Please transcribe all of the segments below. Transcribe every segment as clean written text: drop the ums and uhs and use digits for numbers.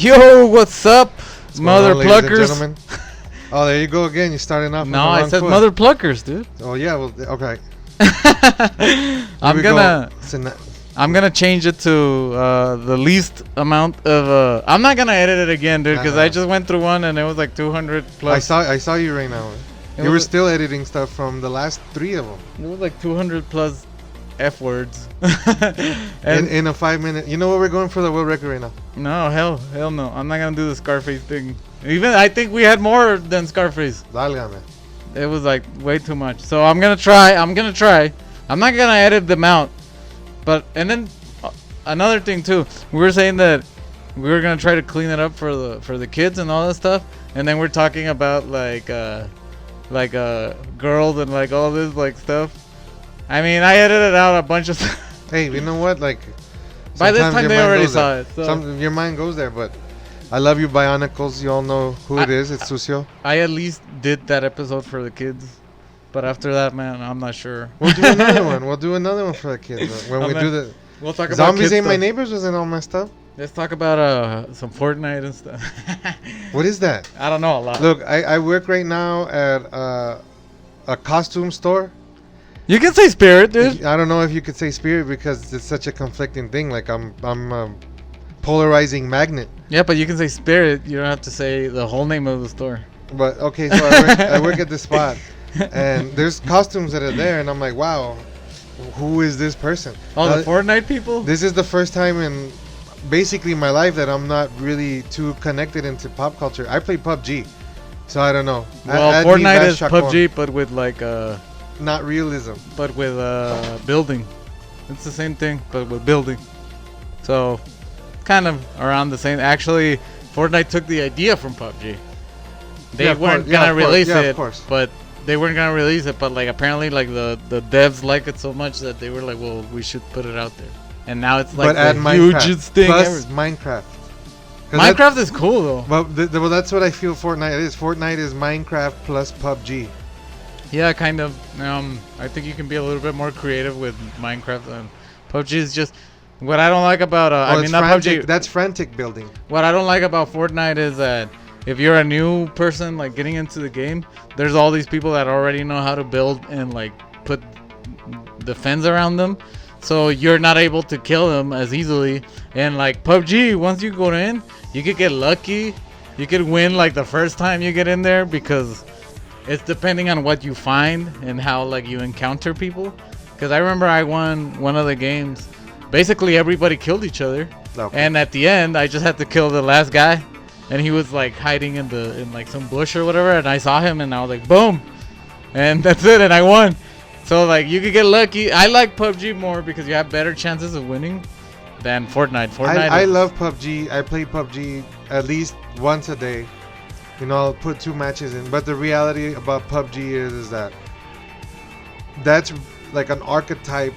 Yo, what's up, What's mother going on, ladies and pluckers? gentlemen? Oh, there you go again. You're starting off. No, on the I wrong said foot. mother pluckers, dude. Oh yeah, well, okay. I'm we gonna go. So I'm gonna change it to the least amount of. I'm not gonna edit it again, dude, because I just went through one and it was like 200 plus. I saw you right now. You were still editing stuff from the last 3 of them. It was like 200 plus F words. in a 5-minute. You know what, we're going for the world record right now. No, hell no. I'm not gonna do the Scarface thing. Even I think we had more than Scarface. Válgame. It was like way too much. So I'm gonna try. I'm not gonna edit them out. But and then another thing too. We were saying that we were gonna try to clean it up for the kids and all that stuff. And then we're talking about like girls and like all this like stuff. I mean, I edited out a bunch of stuff. Hey, you know what? Like, By this time your they mind already goes saw there. it. So. Your mind goes there, but I love you, Bionicles. You all know who it is. It's Sucio. I at least did that episode for the kids. But after that, man, I'm not sure. We'll do another one. We'll do another one for the kids. When we do the we'll talk about Zombies Ain't My stuff. Neighbors wasn't all messed up. Let's talk about some Fortnite and stuff. What is that? I don't know a lot. Look, I work right now at a costume store. You can say Spirit, dude. I don't know if you could say Spirit because it's such a conflicting thing. Like I'm a polarizing magnet. Yeah, but you can say Spirit. You don't have to say the whole name of the store. But okay, so I work at this spot, and there's costumes that are there, and I'm like, wow, who is this person? Oh, the Fortnite people? This is the first time in basically my life that I'm not really too connected into pop culture. I play PUBG, so I don't know. Well, Fortnite is PUBG, but with like not realism. But with building. It's the same thing, but with building. So, kind of around the same. Actually, Fortnite took the idea from PUBG. They weren't gonna release it, but they weren't gonna release it. But like apparently, like the devs like it so much that they were like, well, we should put it out there. And now it's like the hugest thing plus ever. Minecraft. Minecraft is cool though. Well, that's what I feel Fortnite is. Fortnite is Minecraft plus PUBG. Yeah, kind of. I think you can be a little bit more creative with Minecraft. PUBG is just what I don't like about. I mean, not PUBG. That's frantic building. What I don't like about Fortnite is that if you're a new person like getting into the game, there's all these people that already know how to build and like put defense around them, so you're not able to kill them as easily. And like PUBG, once you go in, you could get lucky. You could win like the first time you get in there because it's depending on what you find and how like you encounter people. Because I remember I won one of the games. Basically everybody killed each other, and at the end I just had to kill the last guy, and he was like hiding in like some bush or whatever, and I saw him and I was like boom, and that's it, and I won. So like you could get lucky. I like PUBG more because you have better chances of winning than Fortnite. I love PUBG. I play PUBG at least once a day. You know, I'll put 2 matches in. But the reality about PUBG is that that's like an archetype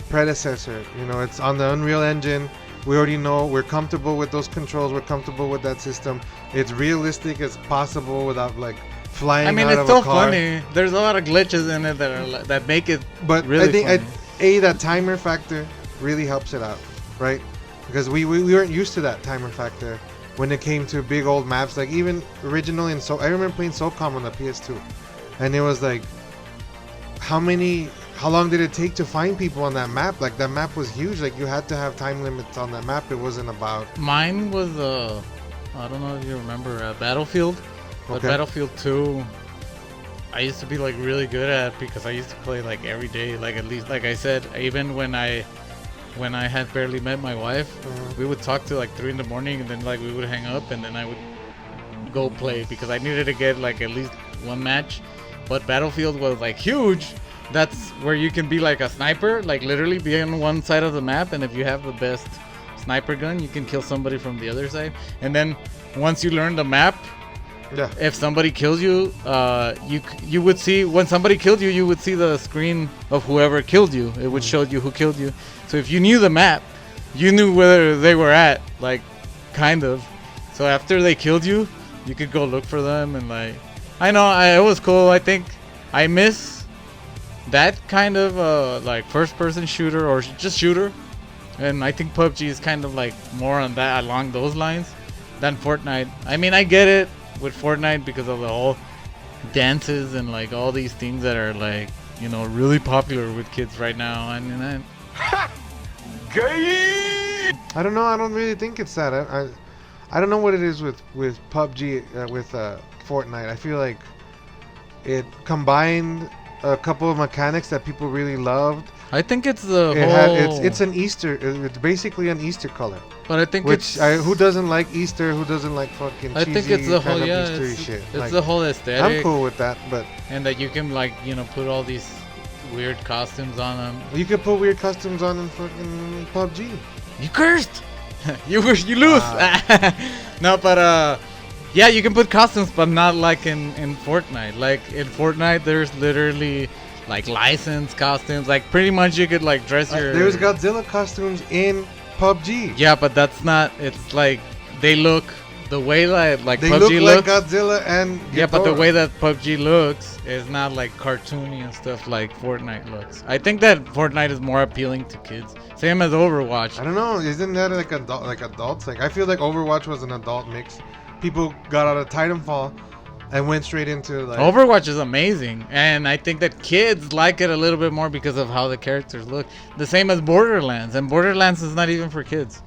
predecessor. You know, it's on the Unreal Engine. We already know. We're comfortable with those controls. We're comfortable with that system. It's realistic as possible without like flying out of a car. I mean, it's still funny. There's a lot of glitches in it that make it really funny. That timer factor really helps it out, right? Because we weren't used to that timer factor when it came to big old maps. Like even originally I remember playing SOCOM on the PS2, and it was like, how long did it take to find people on that map? Like that map was huge. Like you had to have time limits on that map. It wasn't about. Mine was I don't know if you remember Battlefield, but Battlefield 2. I used to be like really good at because I used to play like every day. Like at least, like I said, even when I had barely met my wife, we would talk till like 3 in the morning, and then like we would hang up, and then I would go play because I needed to get like at least one match. But Battlefield was like huge. That's where you can be like a sniper, like literally be on one side of the map, and if you have the best sniper gun, you can kill somebody from the other side. And then once you learn the map, if somebody kills you, you would see when somebody killed you, you would see the screen of whoever killed you. It would show you who killed you. So if you knew the map, you knew where they were at, like kind of. So after they killed you, you could go look for them, and like I know it was cool. I think I miss that kind of like first person shooter or just shooter, and I think PUBG is kind of like more on that along those lines. than Fortnite. I mean, I get it with Fortnite because of the whole dances and like all these things that are like, you know, really popular with kids right now. I mean, I don't know. I don't really think it's that. I don't know what it is with PUBG with Fortnite. I feel like it combined a couple of mechanics that people really loved. I think it's the it's an Easter. It's basically an Easter color. But I think who doesn't like Easter? Who doesn't like fucking cheesy I think it's the whole kind of Eastery shit? It's Like, the whole aesthetic. I'm cool with that, but and that you can like, you know, put all these weird costumes on them. you could put weird costumes on in fucking PUBG. You cursed. you lose. No, but yeah, you can put costumes, but not like in Fortnite. Like in Fortnite, there's literally like licensed costumes. Like pretty much you could like dress your. There's Godzilla costumes in PUBG. Yeah, but that's not. It's like they look the way like They PUBG look like looks. Godzilla and Yeah, but the Ghidorah. way that PUBG looks is not like cartoony and stuff like Fortnite looks. I think that Fortnite is more appealing to kids. Same as Overwatch. I don't know. Isn't that like adults? Like I feel like Overwatch was an adult mix. People got out of Titanfall and went straight into like. Overwatch is amazing, and I think that kids like it a little bit more because of how the characters look. The same as Borderlands, and Borderlands is not even for kids.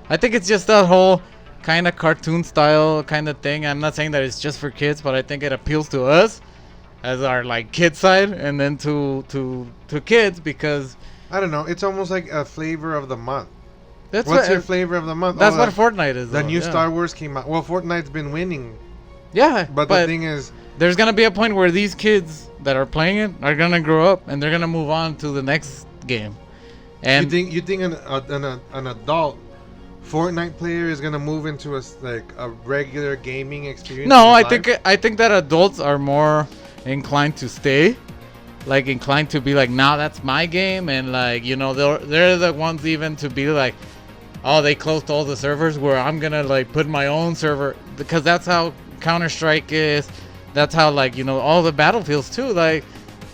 I think it's just that whole kind of cartoon style kind of thing. I'm not saying that it's just for kids, but I think it appeals to us as our like kid side, and then to kids because I don't know. It's almost like a flavor of the month. that's What's what your flavor of the month? that's Oh, what Fortnite is. the though, new yeah. Star Wars came out. Well, Fortnite's been winning, Yeah, but the thing is, there's gonna be a point where these kids that are playing it are gonna grow up and they're gonna move on to the next game. And you think an adult Fortnite player is gonna move into a regular gaming experience? no, in I life? think that adults are more inclined to stay, like inclined to be like, nah, that's my game, and like, you know, they're the ones even to be like, oh, they closed all the servers where I'm gonna like put my own server, because that's how Counter-Strike is. That's how, like, you know, all the battlefields too, like.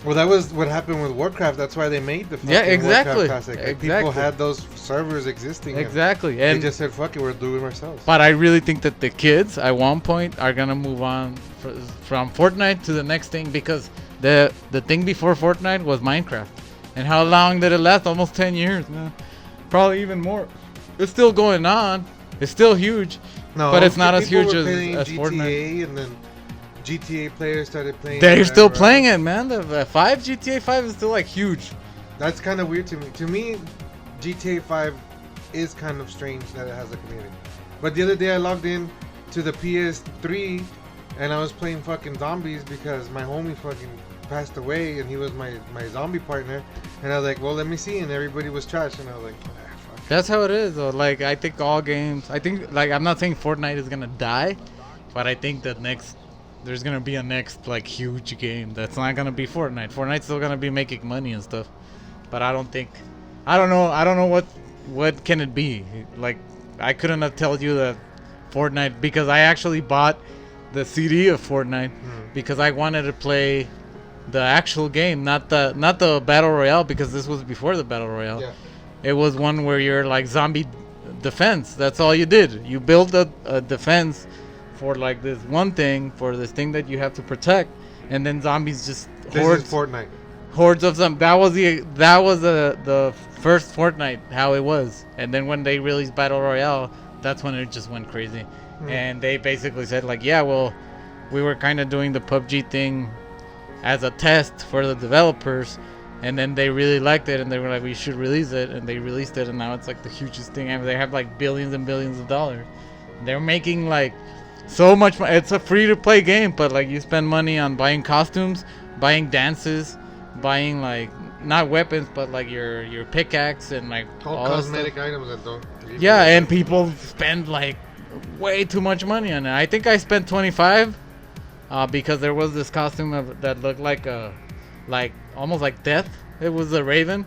Well, that was what happened with Warcraft. That's why they made the fucking Yeah, exactly. Warcraft Classic. Like, Exactly. people had those servers existing. and Exactly, They and just said, "Fuck it, we're doing it ourselves." but I really think that the kids at one point are gonna move on from Fortnite to the next thing, because the thing before Fortnite was Minecraft, and how long did it last? Almost 10 years, man. Probably even more. It's still going on. It's still huge, No, but it's not as people huge were as playing Fortnite. GTA, and then GTA players started playing. They're still whatever. playing it, man. The 5 GTA 5 is still like huge. That's kind of weird to me. To me, GTA 5 is kind of strange that it has a community. But the other day I logged in to the PS3 and I was playing fucking zombies because my homie fucking passed away and he was my zombie partner. And I was like, well, let me see. And everybody was trash. And I was like, fuck. That's how it is, though. Like, I think all games. I think, like, I'm not saying Fortnite is gonna die, but I think that there's gonna be a next like huge game that's not gonna be Fortnite. Fortnite's still gonna be making money and stuff, but I don't know what can it be. Like, I couldn't have told you that Fortnite, because I actually bought the CD of Fortnite because I wanted to play the actual game, not the battle royale, because this was before the battle royale. Yeah. It was one where you're like zombie defense. That's all you did. You build a defense for like this one thing, for this thing that you have to protect, and then zombies just This is Fortnite. hordes of them. That was the first Fortnite, how it was. And then when they released Battle Royale, that's when it just went crazy. And they basically said like, yeah, well, we were kind of doing the PUBG thing as a test for the developers, and then they really liked it, and they were like, we should release it, and they released it, and now it's like the hugest thing ever. They have like billions and billions of dollars. They're making like so much money. It's a free-to-play game, but like you spend money on buying costumes, buying dances, buying like not weapons, but like your pickaxe and like All that cosmetic stuff. items that don't. Yeah, and people spend like way too much money on it. I think I spent 25 because there was this costume that looked like almost like death. It was a raven,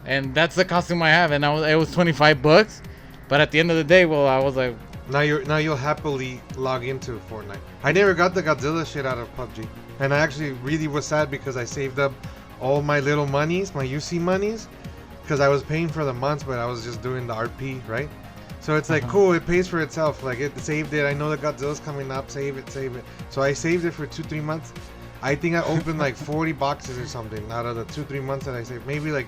and that's the costume I have, and it was $25. But at the end of the day, well, I was like, Now you'll happily log into Fortnite. I never got the Godzilla shit out of PUBG, and I actually really was sad because I saved up all my little monies, my UC monies, because I was paying for the months, but I was just doing the RP, right? So it's like cool. It pays for itself. Like it saved it. I know that Godzilla's coming up. Save it. So I saved it for 2-3 months. I think I opened like 40 boxes or something out of the 2-3 months that I saved. Maybe like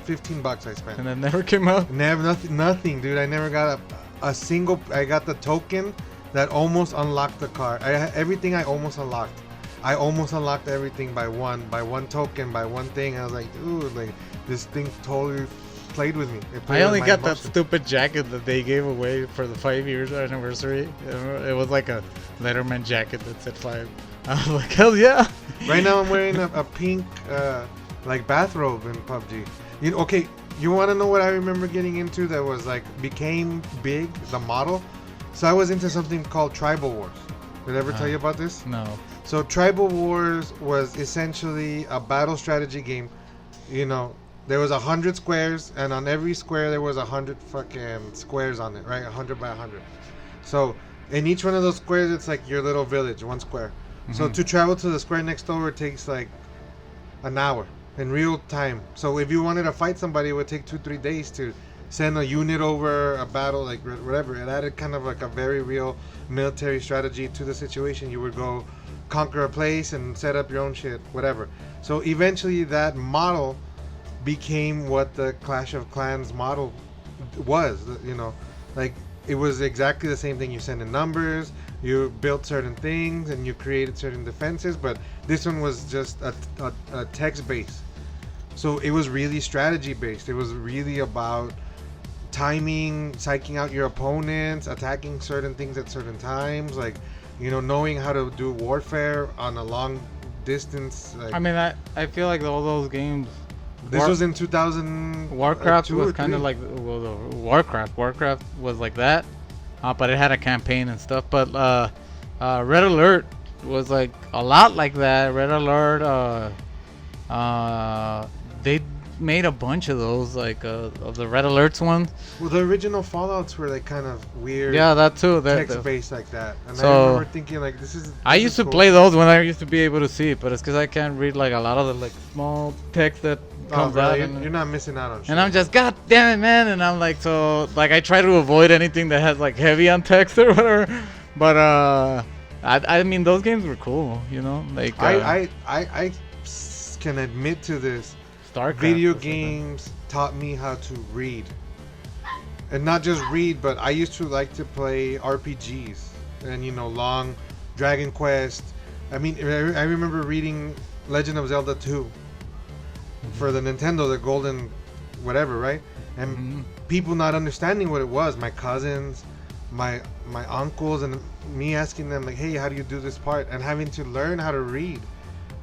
$15 I spent. And it never came out. Never, nothing, dude. I never got a single. I got the token that almost unlocked the car. Everything I almost unlocked. I almost unlocked everything by one token, by one thing. I was like, dude, like this thing totally played with me. I only got that stupid jacket that they gave away for the 5 years anniversary. It was like a Letterman jacket that said 5. I was like, hell yeah! Right now I'm wearing a pink like bathrobe in PUBG. You know, okay, you want to know what I remember getting into that was like became big, the model? So I was into something called Tribal Wars. Did I ever tell you about this? No. So Tribal Wars was essentially a battle strategy game. You know, there was 100 squares, and on every square there was 100 fucking squares on it, right? 100 by 100. So in each one of those squares, it's like your little village, one square. So to travel to the square next door takes like an hour in real time. So if you wanted to fight somebody, it would take 2-3 days to send a unit over a battle, like whatever. It added kind of like a very real military strategy to the situation. You would go conquer a place and set up your own shit, whatever. So eventually that model became what the Clash of Clans model was, you know, like it was exactly the same thing. You send in numbers, you built certain things, and you created certain defenses, but this one was just a text base. So it was really strategy based. It was really about timing, psyching out your opponents, attacking certain things at certain times, like, you know, knowing how to do warfare on a long distance. Like, I mean, I feel like all those games. This was in 2000. Warcraft was kind of like Warcraft was like that, but it had a campaign and stuff. But Red Alert was like a lot like that. Red Alert, they made a bunch of those, like of the Red Alerts ones. Well, the original Fallouts were like kind of weird. Yeah, that too. Text based like that. And so, I remember thinking like, this I used to cool. play those when I used to be able to see it, but it's because I can't read like a lot of the like small text that comes out. You're not missing out on shit. And I'm just, god damn it, man. And I'm like, so like I try to avoid anything that has like heavy on text or whatever. But I mean, those games were cool, you know. Like I can admit to this. StarCraft Video games taught me how to read, and not just read, but I used to like to play RPGs and, you know, long Dragon Quest. I mean, I remember reading Legend of Zelda 2 for the Nintendo, the golden whatever, right? And people not understanding what it was. My cousins, my uncles, and me asking them like, hey, how do you do this part? And having to learn how to read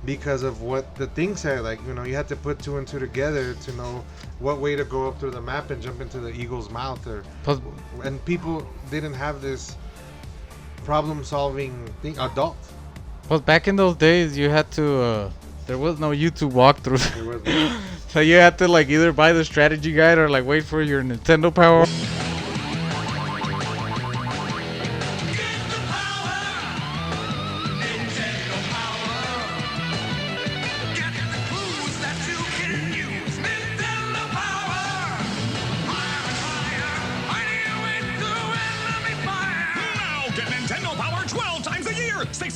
because of what the thing said. Like, you know, you had to put 2 and 2 together to know what way to go up through the map and jump into the eagle's mouth. And people didn't have this problem-solving thing. Adults. Well, back in those days, you had to. There was no YouTube walkthrough. There was So you had to like either buy the strategy guide or like wait for your Nintendo Power.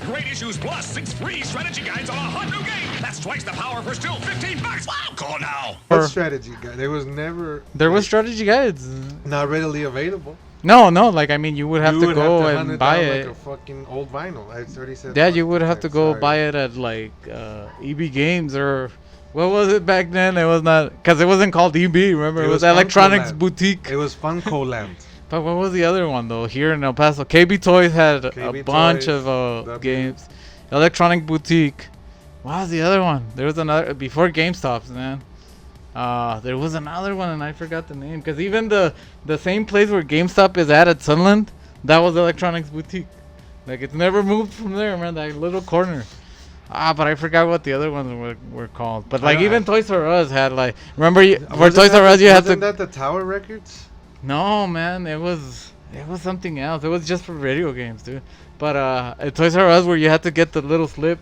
Great issues plus 6 free strategy guides on a hot new game. That's twice the power for still $15. Wow, call now. What strategy guide? There was never. There was strategy guides. Not readily available. No, like I mean, you would have to go and buy it. Like a fucking old vinyl. I already said. Yeah, you would have to go buy it at like EB Games or what was it back then? It was not, because it wasn't called EB. Remember, it was Electronics Boutique. It was Funko Land. But what was the other one though? Here in El Paso, KB Toys had a bunch of games. Electronic Boutique. What was the other one? There was another before GameStop's, man. There was another one and I forgot the name. Because even the same place where GameStop is at Sunland, that was Electronics Boutique. Like it's never moved from there, man. That little corner. But I forgot what the other ones were called. But like even Toys R Us had like, remember for Toys R Us you had to. Wasn't that the Tower Records? No, man, it was something else. It was just for video games, dude. But at Toys R Us, where you had to get the little slip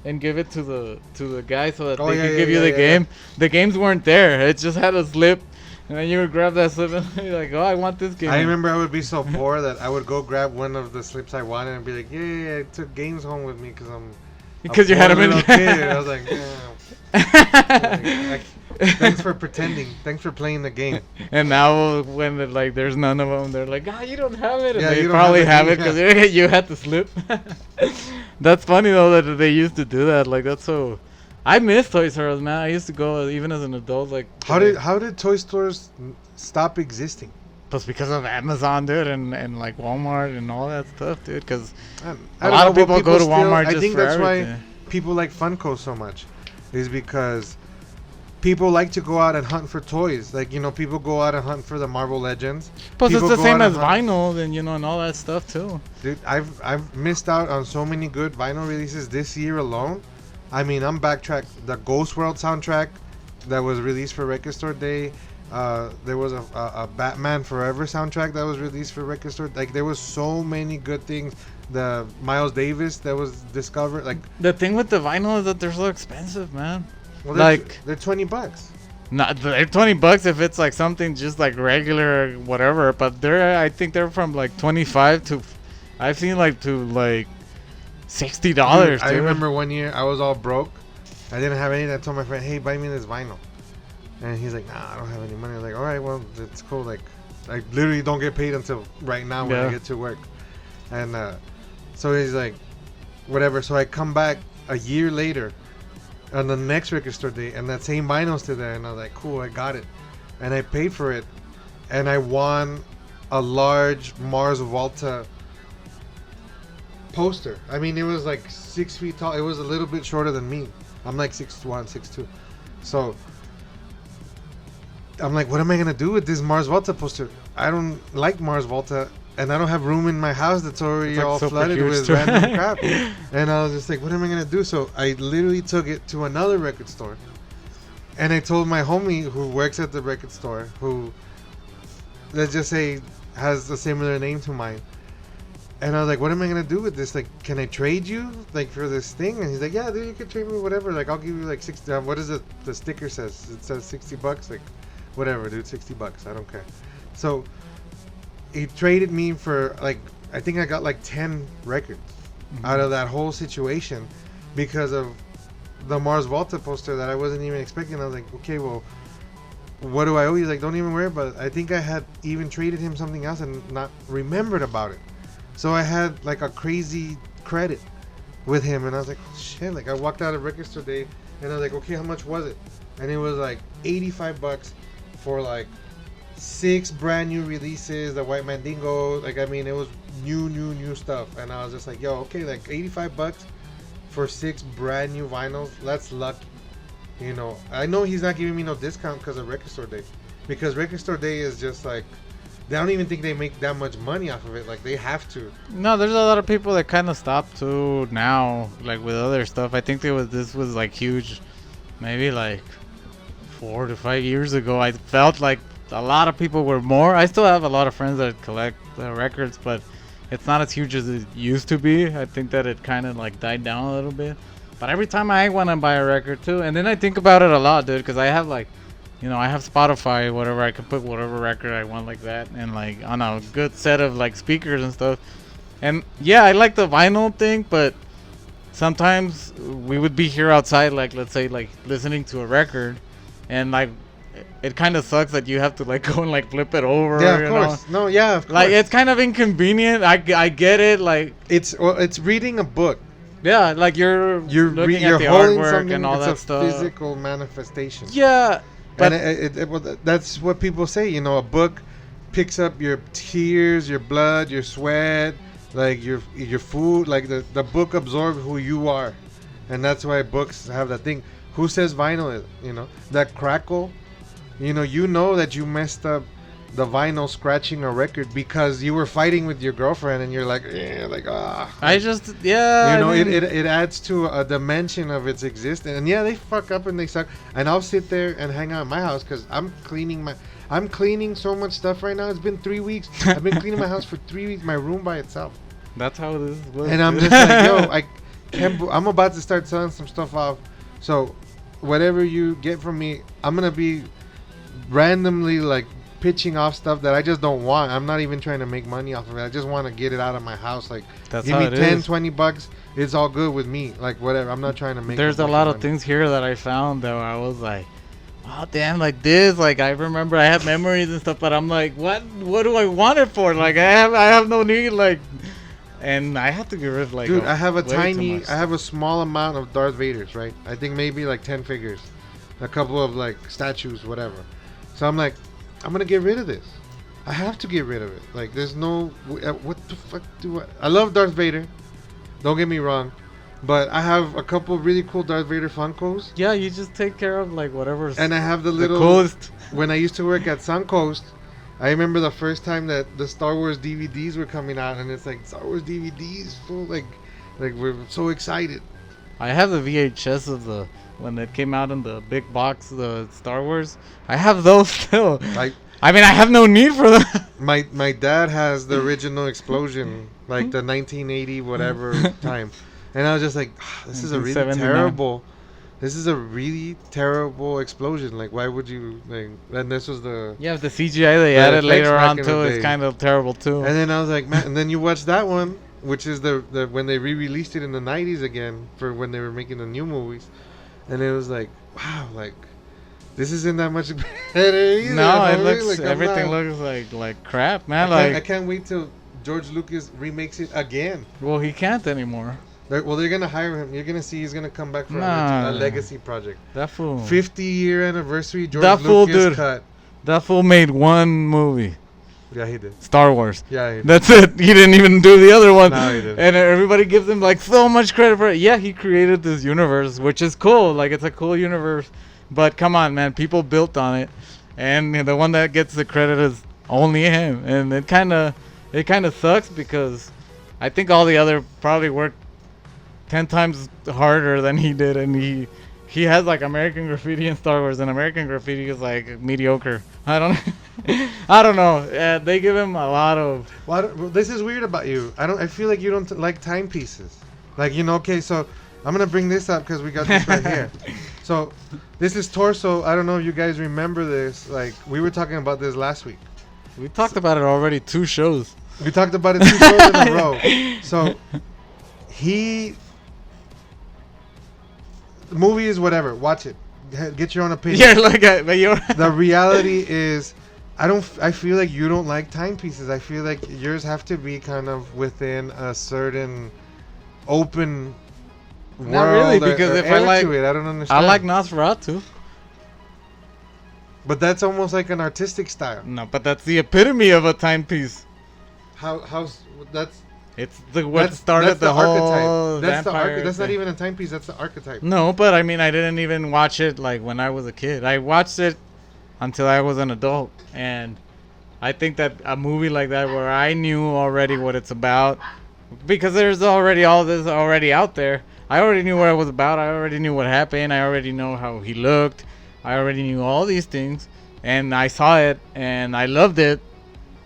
and give it to the guy so that they could give you the game. The games weren't there. It just had a slip, And then you would grab that slip and you're like, oh, I want this game. I remember I would be so poor that I would go grab one of the slips I wanted and be like, yeah, I took games home with me because you had them in. kid. I was like, damn. Thanks for pretending. Thanks for playing the game. And now when there's none of them, they're like, you don't have it. And Yeah, they you don't probably have have it, it because you had the slip. That's funny though that they used to do that. Like that's so. I miss Toys R Us, man. I used to go even as an adult. Like How did toy stores stop existing? plus because of Amazon, dude, and like Walmart and all that stuff, dude. Because I a don't lot know, of but people go to still- Walmart I just think for that's everything. why people like Funko so much, is because people like to go out and hunt for toys. Like, you know, people go out and hunt for the Marvel Legends. Plus, it's People the go same out as and hunt- vinyl, and and all that stuff too. Dude, I've missed out on so many good vinyl releases this year alone. I mean, I'm backtrack. The Ghost World soundtrack that was released for Record Store Day. There was a Batman Forever soundtrack that was released for Record Store. Like, there was so many good things. The Miles Davis that was discovered. Like, The thing with the vinyl is that they're so expensive, man. well, Like- they're $20. Not they're $20 if it's like something just like regular or whatever, but I think they're from like 25 to I've seen like to like $60. Dude, I remember one year I was all broke. I didn't have anything. I told my friend, "Hey, buy me this vinyl," and he's like, "Nah, I don't have any money." I was like, "All right, well, it's cool." Like, I literally don't get paid until right now when I Yeah. get to work, and so he's like, "Whatever." So I come back a year later, on the next Record Store Day, and that same vinyl's still there, and I was like, "Cool, I got it," and I paid for it, and I won a large Mars Volta poster. I mean, it was like 6 feet tall. It was a little bit shorter than me. I'm like 6'1", 6'2". So I'm like, what am I gonna do with this Mars Volta poster? I don't like Mars Volta, and I don't have room in my house that's already It's like all super flooded huge with too. random crap. And I was just like, what am I gonna do? So I literally took it to another record store, and I told my homie who works at the record store, who, let's just say, has a similar name to mine. And I was like, what am I gonna do with this? Like, can I trade you like for this thing? And he's like, yeah, dude, you can trade me whatever. Like, I'll give you like 60. What is it? The sticker says it says $60. Like, whatever, dude, $60. I don't care. So he traded me for like, I think I got like 10 records out of that whole situation because of the Mars Volta poster that I wasn't even expecting. I was like, okay, well, what do I owe you? Like, don't even worry about it. I think I had even traded him something else and not remembered about it. So I had like a crazy credit with him, and I was like, oh, shit. Like, I walked out of Record Store Day, and I was like, okay, how much was it? And it was like $85 for like 6 brand new releases. The White Mandingo, like, I mean, it was new stuff. And I was just like, yo, okay, like $85 for 6 brand new vinyls. That's lucky. You know, I know he's not giving me no discount because of Record Store Day, because Record Store Day is just like, they don't even think they make that much money off of it. Like, they have to. No, there's a lot of people that kind of stopped too now, like with other stuff. I think this was like huge, maybe like 4 to 5 years ago. I felt like a lot of people were more. I still have a lot of friends that collect records, but it's not as huge as it used to be. I think that it kind of like died down a little bit. But every time I want to buy a record too, and then I think about it a lot, dude, because I have like, you know, I have Spotify, whatever. I can put whatever record I want like that, and like on a good set of like speakers and stuff. And yeah, I like the vinyl thing, but sometimes we would be here outside, like let's say like listening to a record, and like it kind of sucks that you have to like go and like flip it over. Yeah, you of course. know? No, yeah, of course. Like it's kind of inconvenient. I get it. Like it's reading a book. yeah, like you're looking at you're the holding artwork something. and all It's that a stuff. physical manifestation. Yeah, but And well, that's what people say. You know, a book picks up your tears, your blood, your sweat, like your food. Like the book absorbs who you are, and that's why books have that thing. Who says vinyl is? You know, that crackle. You know that you messed up the vinyl scratching a record because you were fighting with your girlfriend, and you're like, I just yeah. you know, I mean, it adds to a dimension of its existence. And yeah, they fuck up and they suck. And I'll sit there and hang out in my house because I'm cleaning so much stuff right now. It's been 3 weeks. I've been cleaning my house for 3 weeks, my room by itself. that's how this was. And I'm just like, yo, I can't. I'm about to start selling some stuff off. So whatever you get from me, I'm gonna be randomly like pitching off stuff that I just don't want. I'm not even trying to make money off of it. I just want to get it out of my house. Like, That's give how me it 10, is. 20 bucks. It's all good with me. Like, whatever. I'm not trying to make. There's a lot of things here that I found that I was like, oh damn, like this. Like I remember I have memories and stuff, but I'm like, what do I want it for? Like I have no need. Like, and I have to get rid of like. Dude, I have a way too much. I have a small amount of Darth Vaders, right? I think maybe like 10 figures, a couple of like statues, whatever. So I'm like, I'm gonna get rid of this. I have to get rid of it. Like, there's no. What the fuck do I love Darth Vader. Don't get me wrong. But I have a couple really cool Darth Vader Funkos. Yeah, you just take care of like whatever's. And I have the the little. coolest. When I used to work at Suncoast, I remember the first time that the Star Wars DVDs were coming out, and it's like Star Wars DVDs, full like we're so excited. I have the VHS of the when it came out in the big box, the Star Wars. I have those still. Like, I mean, I have no need for them. my dad has the original explosion, like the 1980 whatever time, and I was just like, this is a really 1979. this is a really terrible explosion. Like, why would you like? And this was the. Yeah, the CGI they The added effects later back on in the too is day. kind of terrible too. And then I was like, man. And then you watch that one, which is the when they re-released it in the 90s again for when they were making the new movies, and it was like, wow, like this isn't that much better either. No, it homie. looks Like, I'm everything not- looks like crap, man. I can't wait till George Lucas remakes it again. Well, he can't anymore. They're gonna hire him. You're gonna see he's gonna come back for Nah. a legacy project. That fool. 50-year anniversary George That fool, Lucas dude. cut. That fool made one movie, Yeah, he did. Star Wars. Yeah, he did. That's it. He didn't even do the other one. No, he didn't. And everybody gives him like so much credit for it. Yeah, he created this universe, which is cool. Like it's a cool universe. But come on, man, people built on it, and the one that gets the credit is only him. And it kind of sucks because I think all the other probably worked 10 times harder than he did, and he has like American Graffiti and Star Wars, and American Graffiti is like mediocre. I don't know. They give him a lot of. Well, this is weird about you. I feel like you don't like timepieces. Like, okay, so I'm gonna bring this up because we got this right here. So this is Torso. I don't know if you guys remember this. Like, we were talking about this last week. We talked about it already 2 shows. We talked about it 2 shows in a row. So the movie is whatever. Watch it. Get your own opinion. Yeah, like but you're. The reality is, I feel like you don't like timepieces. I feel like yours have to be kind of within a certain open world. Not really, because or if I air like- to it. I don't understand. I like Nosferatu. But that's almost like an artistic style. No, but that's the epitome of a timepiece. How's that's It's what that's started the whole archetype. That's vampire that's not thing. even a timepiece. That's the archetype. No, but I mean, I didn't even watch it like when I was a kid. I watched it until I was an adult, and I think that a movie like that where I knew already what it's about, because there's already all this already out there. I already knew what it was about. I already knew what happened. I already know how he looked. I already knew all these things, and I saw it and I loved it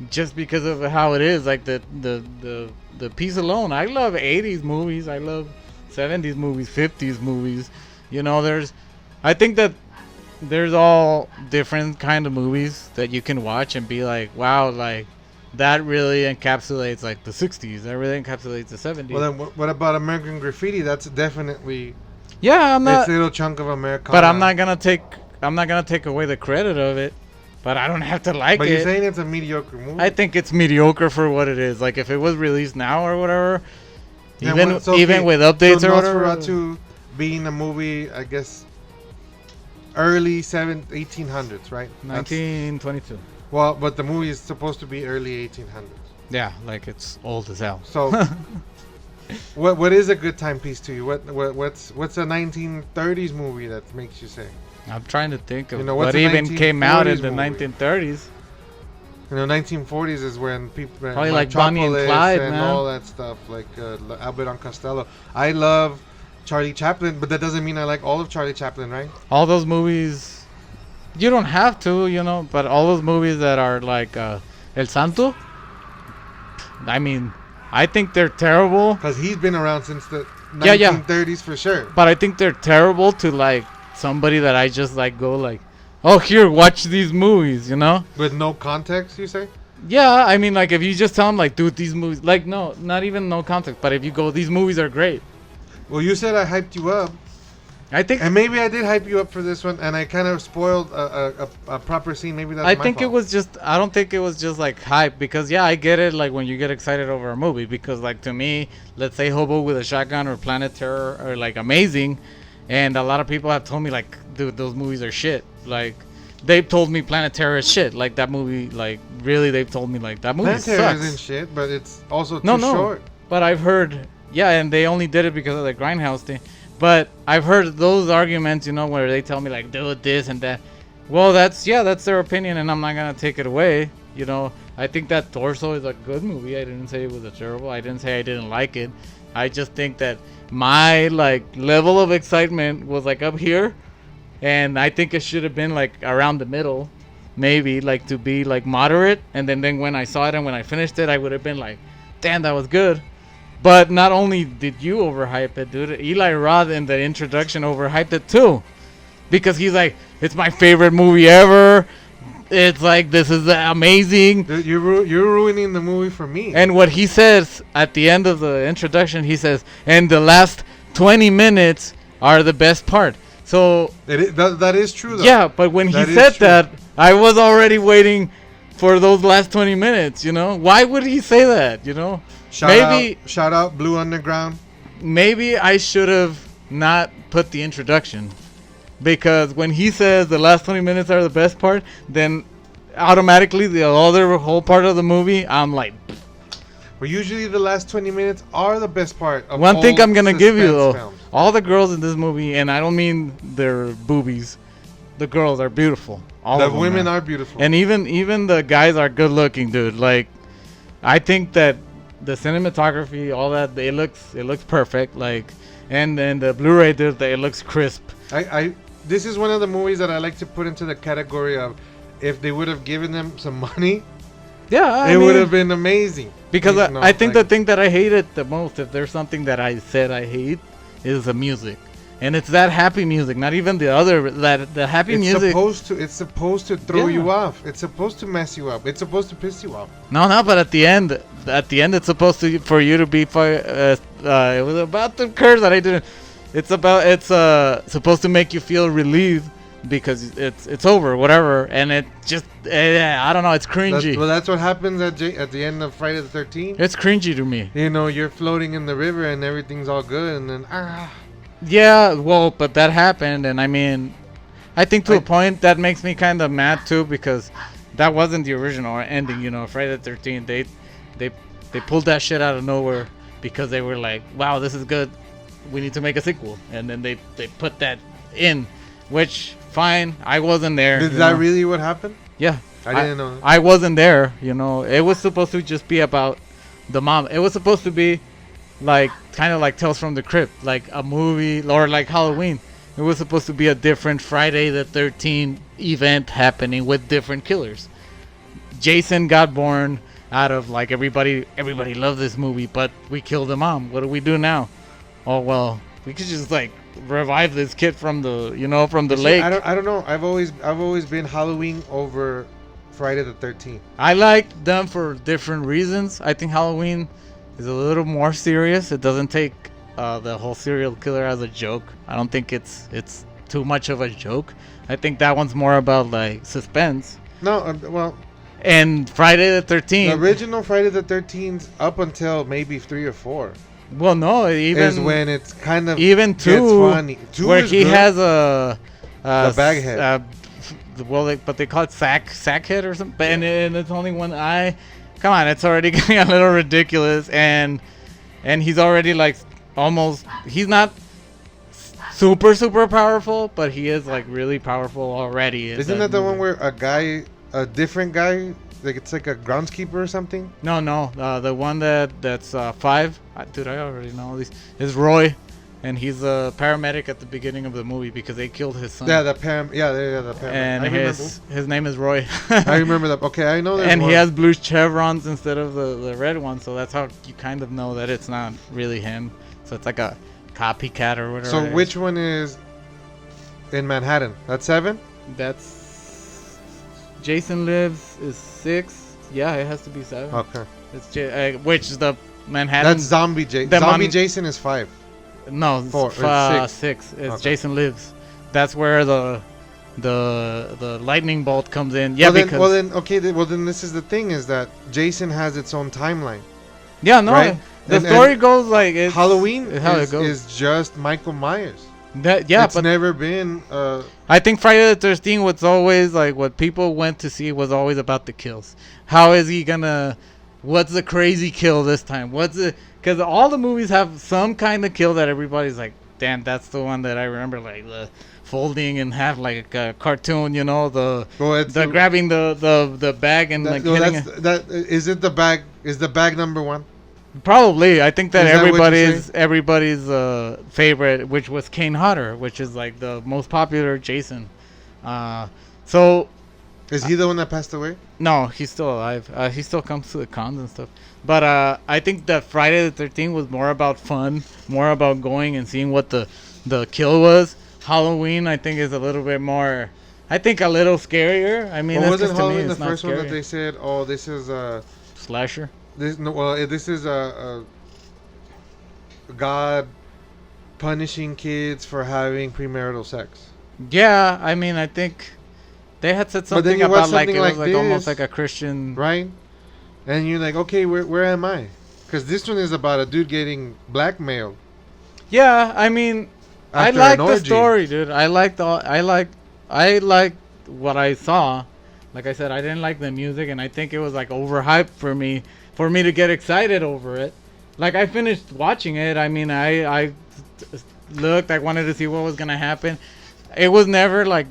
just because of how it is. Like the piece alone. I love 80s movies. I love 70s movies, 50s movies. I think that there's all different kind of movies that you can watch and be like, wow, like that really encapsulates like the 60s. That really encapsulates the 70s. Well, then what about American Graffiti? That's definitely Yeah, I'm not. it's a little chunk of Americana. But I'm not gonna take away the credit of it. But I don't have to like But it. you're saying it's a mediocre movie. I think it's mediocre for what it is. Like if it was released now or whatever, Yeah, even well, so, even okay, with updates so or whatever. Nosferatu being a movie, I guess, early 1800s, right? That's- 1922. Well, but the movie is supposed to be early 1800s. Yeah, like it's old as hell. So, what is a good timepiece to you? What's a 1930s movie that makes you say? I'm trying to think of You know, what's what a even came out in 1940s the movie? 1930s. 1940s is when people Probably like Bonnie and Metropolis Clyde, and man. all that stuff, like Albert and Costello. I love Charlie Chaplin, but that doesn't mean I like all of Charlie Chaplin, right? All those movies, you don't have to, but all those movies that are like El Santo, I mean, I think they're terrible. Because he's been around since the Yeah, yeah. 1930s for sure. But I think they're terrible to like somebody that I just like go like, oh, here, watch these movies, you know? With no context, you say? Yeah, I mean, like, if you just tell them, like, dude, these movies, like, no, not even no context, but if you go, these movies are great. Well, you said I hyped you up. I think, And maybe I did hype you up for this one, and I kind of spoiled a proper scene. Maybe that's I my think fault. it was just, I don't think it was just, like, hype, because, yeah, I get it, like, when you get excited over a movie, because, like, to me, let's say Hobo with a Shotgun or Planet Terror are, like, amazing, and a lot of people have told me, like, dude, those movies are shit. Like, they've told me Planet Terror is shit. Like, that movie, like, really, they've told me, like, that movie Planet sucks. Terror isn't shit, but it's also No, too no. short. But I've heard, yeah, and they only did it because of the Grindhouse thing. But I've heard those arguments, you know, where they tell me, like, dude, this and that. Well, that's their opinion, and I'm not going to take it away. You know, I think that Torso is a good movie. I didn't say it was a terrible. I didn't say I didn't like it. I just think that my, like, level of excitement was, like, up here. And I think it should have been, like, around the middle. Maybe, like, to be, like, moderate. And then when I saw it and when I finished it, I would have been like, damn, that was good. But not only did you overhype it, dude, Eli Roth in the introduction overhyped it too. Because he's like, it's my favorite movie ever. It's like, this is amazing. Dude, you're ruining the movie for me. And what he says at the end of the introduction, he says, and the last 20 minutes are the best part. So that is true, though. yeah, but when he That is said true. that, I was already waiting for those last 20 minutes, you know? Why would he say that, you know? Shout out Blue Underground. Maybe I should have not put the introduction, because when he says the last 20 minutes are the best part, then automatically the other whole part of the movie, I'm like, Well, usually the last 20 minutes are the best part of one thing all I'm gonna give you suspense though, films. all the girls in this movie, and I don't mean their boobies, the girls are beautiful. All The of them, women man. are beautiful. And even the guys are good looking, dude. Like, I think that the cinematography, all that, it looks perfect. Like, and then the Blu-ray, dude, it looks crisp. This is one of the movies that I like to put into the category of, if they would have given them some money, Yeah, it would have been amazing. Because You know, I think like- the thing that I hated the most, if there's something that I said I hate, is the music. And it's that happy music, not even the other, that the happy music. It's supposed to throw Yeah. you off. It's supposed to mess you up. It's supposed to piss you off. No, but at the end, it's supposed to, for you to be, it was about the curse that I didn't. It's supposed to make you feel relieved because it's over, whatever, and it just, I don't know, it's cringy. That's what happens at the end of Friday the 13th. It's cringy to me. You know, you're floating in the river and everything's all good, and then Yeah, well, but that happened, and I mean, I think to a point that makes me kind of mad too, because that wasn't the original ending. You know, Friday the 13th, they pulled that shit out of nowhere because they were like, wow, this is good, we need to make a sequel, and then they put that in, which fine, I wasn't there. Is that really what happened? Yeah, I didn't know. I wasn't there. You know, it was supposed to just be about the mom. It was supposed to be like kind of like Tales from the Crypt, like a movie, or like Halloween. It was supposed to be a different Friday the 13th event happening with different killers. Jason got born out of, like, everybody loved this movie, but we killed the mom. What do we do now? Oh well, we could just like revive this kid from the lake. I don't know. I've always been Halloween over Friday the 13th. I like them for different reasons. I think Halloween is a little more serious. It doesn't take the whole serial killer as a joke. I don't think it's too much of a joke. I think that one's more about like suspense. No, well, And Friday the 13th. the original Friday the 13th up until maybe 3 or 4 Well, no, even is when it's kind of even gets 2, funny. 2 where is he good. has a baghead. But they call it sackhead or something. And it's only one eye. Come on, it's already getting a little ridiculous. And he's already like almost. He's not super powerful, but he is like really powerful already. Isn't that the one where a different guy, like it's like a groundskeeper or something? No. The one that's 5. Dude, I already know these. Is Roy, and he's a paramedic at the beginning of the movie because they killed his son. Yeah, the paramedic. And his name is Roy. I remember that. Okay, I know that. And he has blue chevrons instead of the red one, so that's how you kind of know that it's not really him. So it's like a copycat or whatever. So which one is in Manhattan? That's 7. That's Jason Lives is 6. Yeah, it has to be 7. Okay. It's which is the Manhattan. That's Zombie Jason. the Zombie Mon- Jason is 5. No, 4 or 6. 6. It's Okay. Jason Lives. That's where the lightning bolt comes in. Yeah, well because then okay. Well then this is the thing is that Jason has its own timeline. yeah, no, right? the And story goes like it's Halloween it's how it goes. is just Michael Myers. Yeah, It's but never been. I think Friday the 13th was always like what people went to see was always about the kills. How is he gonna? What's the crazy kill this time? Because all the movies have some kind of kill that everybody's like, damn, that's the one that I remember, like the folding in half like a cartoon, you know, the grabbing the bag and like hitting it. Is it the bag? Is the bag number 1? Probably. I think that Is that what you're everybody's favorite, which was Kane Hodder, which is like the most popular Jason. So Is he the one that passed away? no, he's still alive. He still comes to the cons and stuff. But I think that Friday the 13th was more about fun, more about going and seeing what the kill was. Halloween, I think, is a little bit more. I think a little scarier. I mean, Well, that's wasn't 'cause to me, Halloween the it's not first one that scary. they said, "Oh, this is Slasher. this is God punishing kids for having premarital sex." Yeah, I mean, I think they had said But then something you watch about like something it was like like almost this, like a Christian. Right? And you're like, okay, where am I? Because this one is about a dude getting blackmailed. Yeah, I mean, I After like an the orgy. story, dude. I liked what I saw. Like I said, I didn't like the music, and I think it was like overhyped for me to get excited over it. Like I finished watching it. I mean, I looked. I wanted to see what was gonna happen. It was never like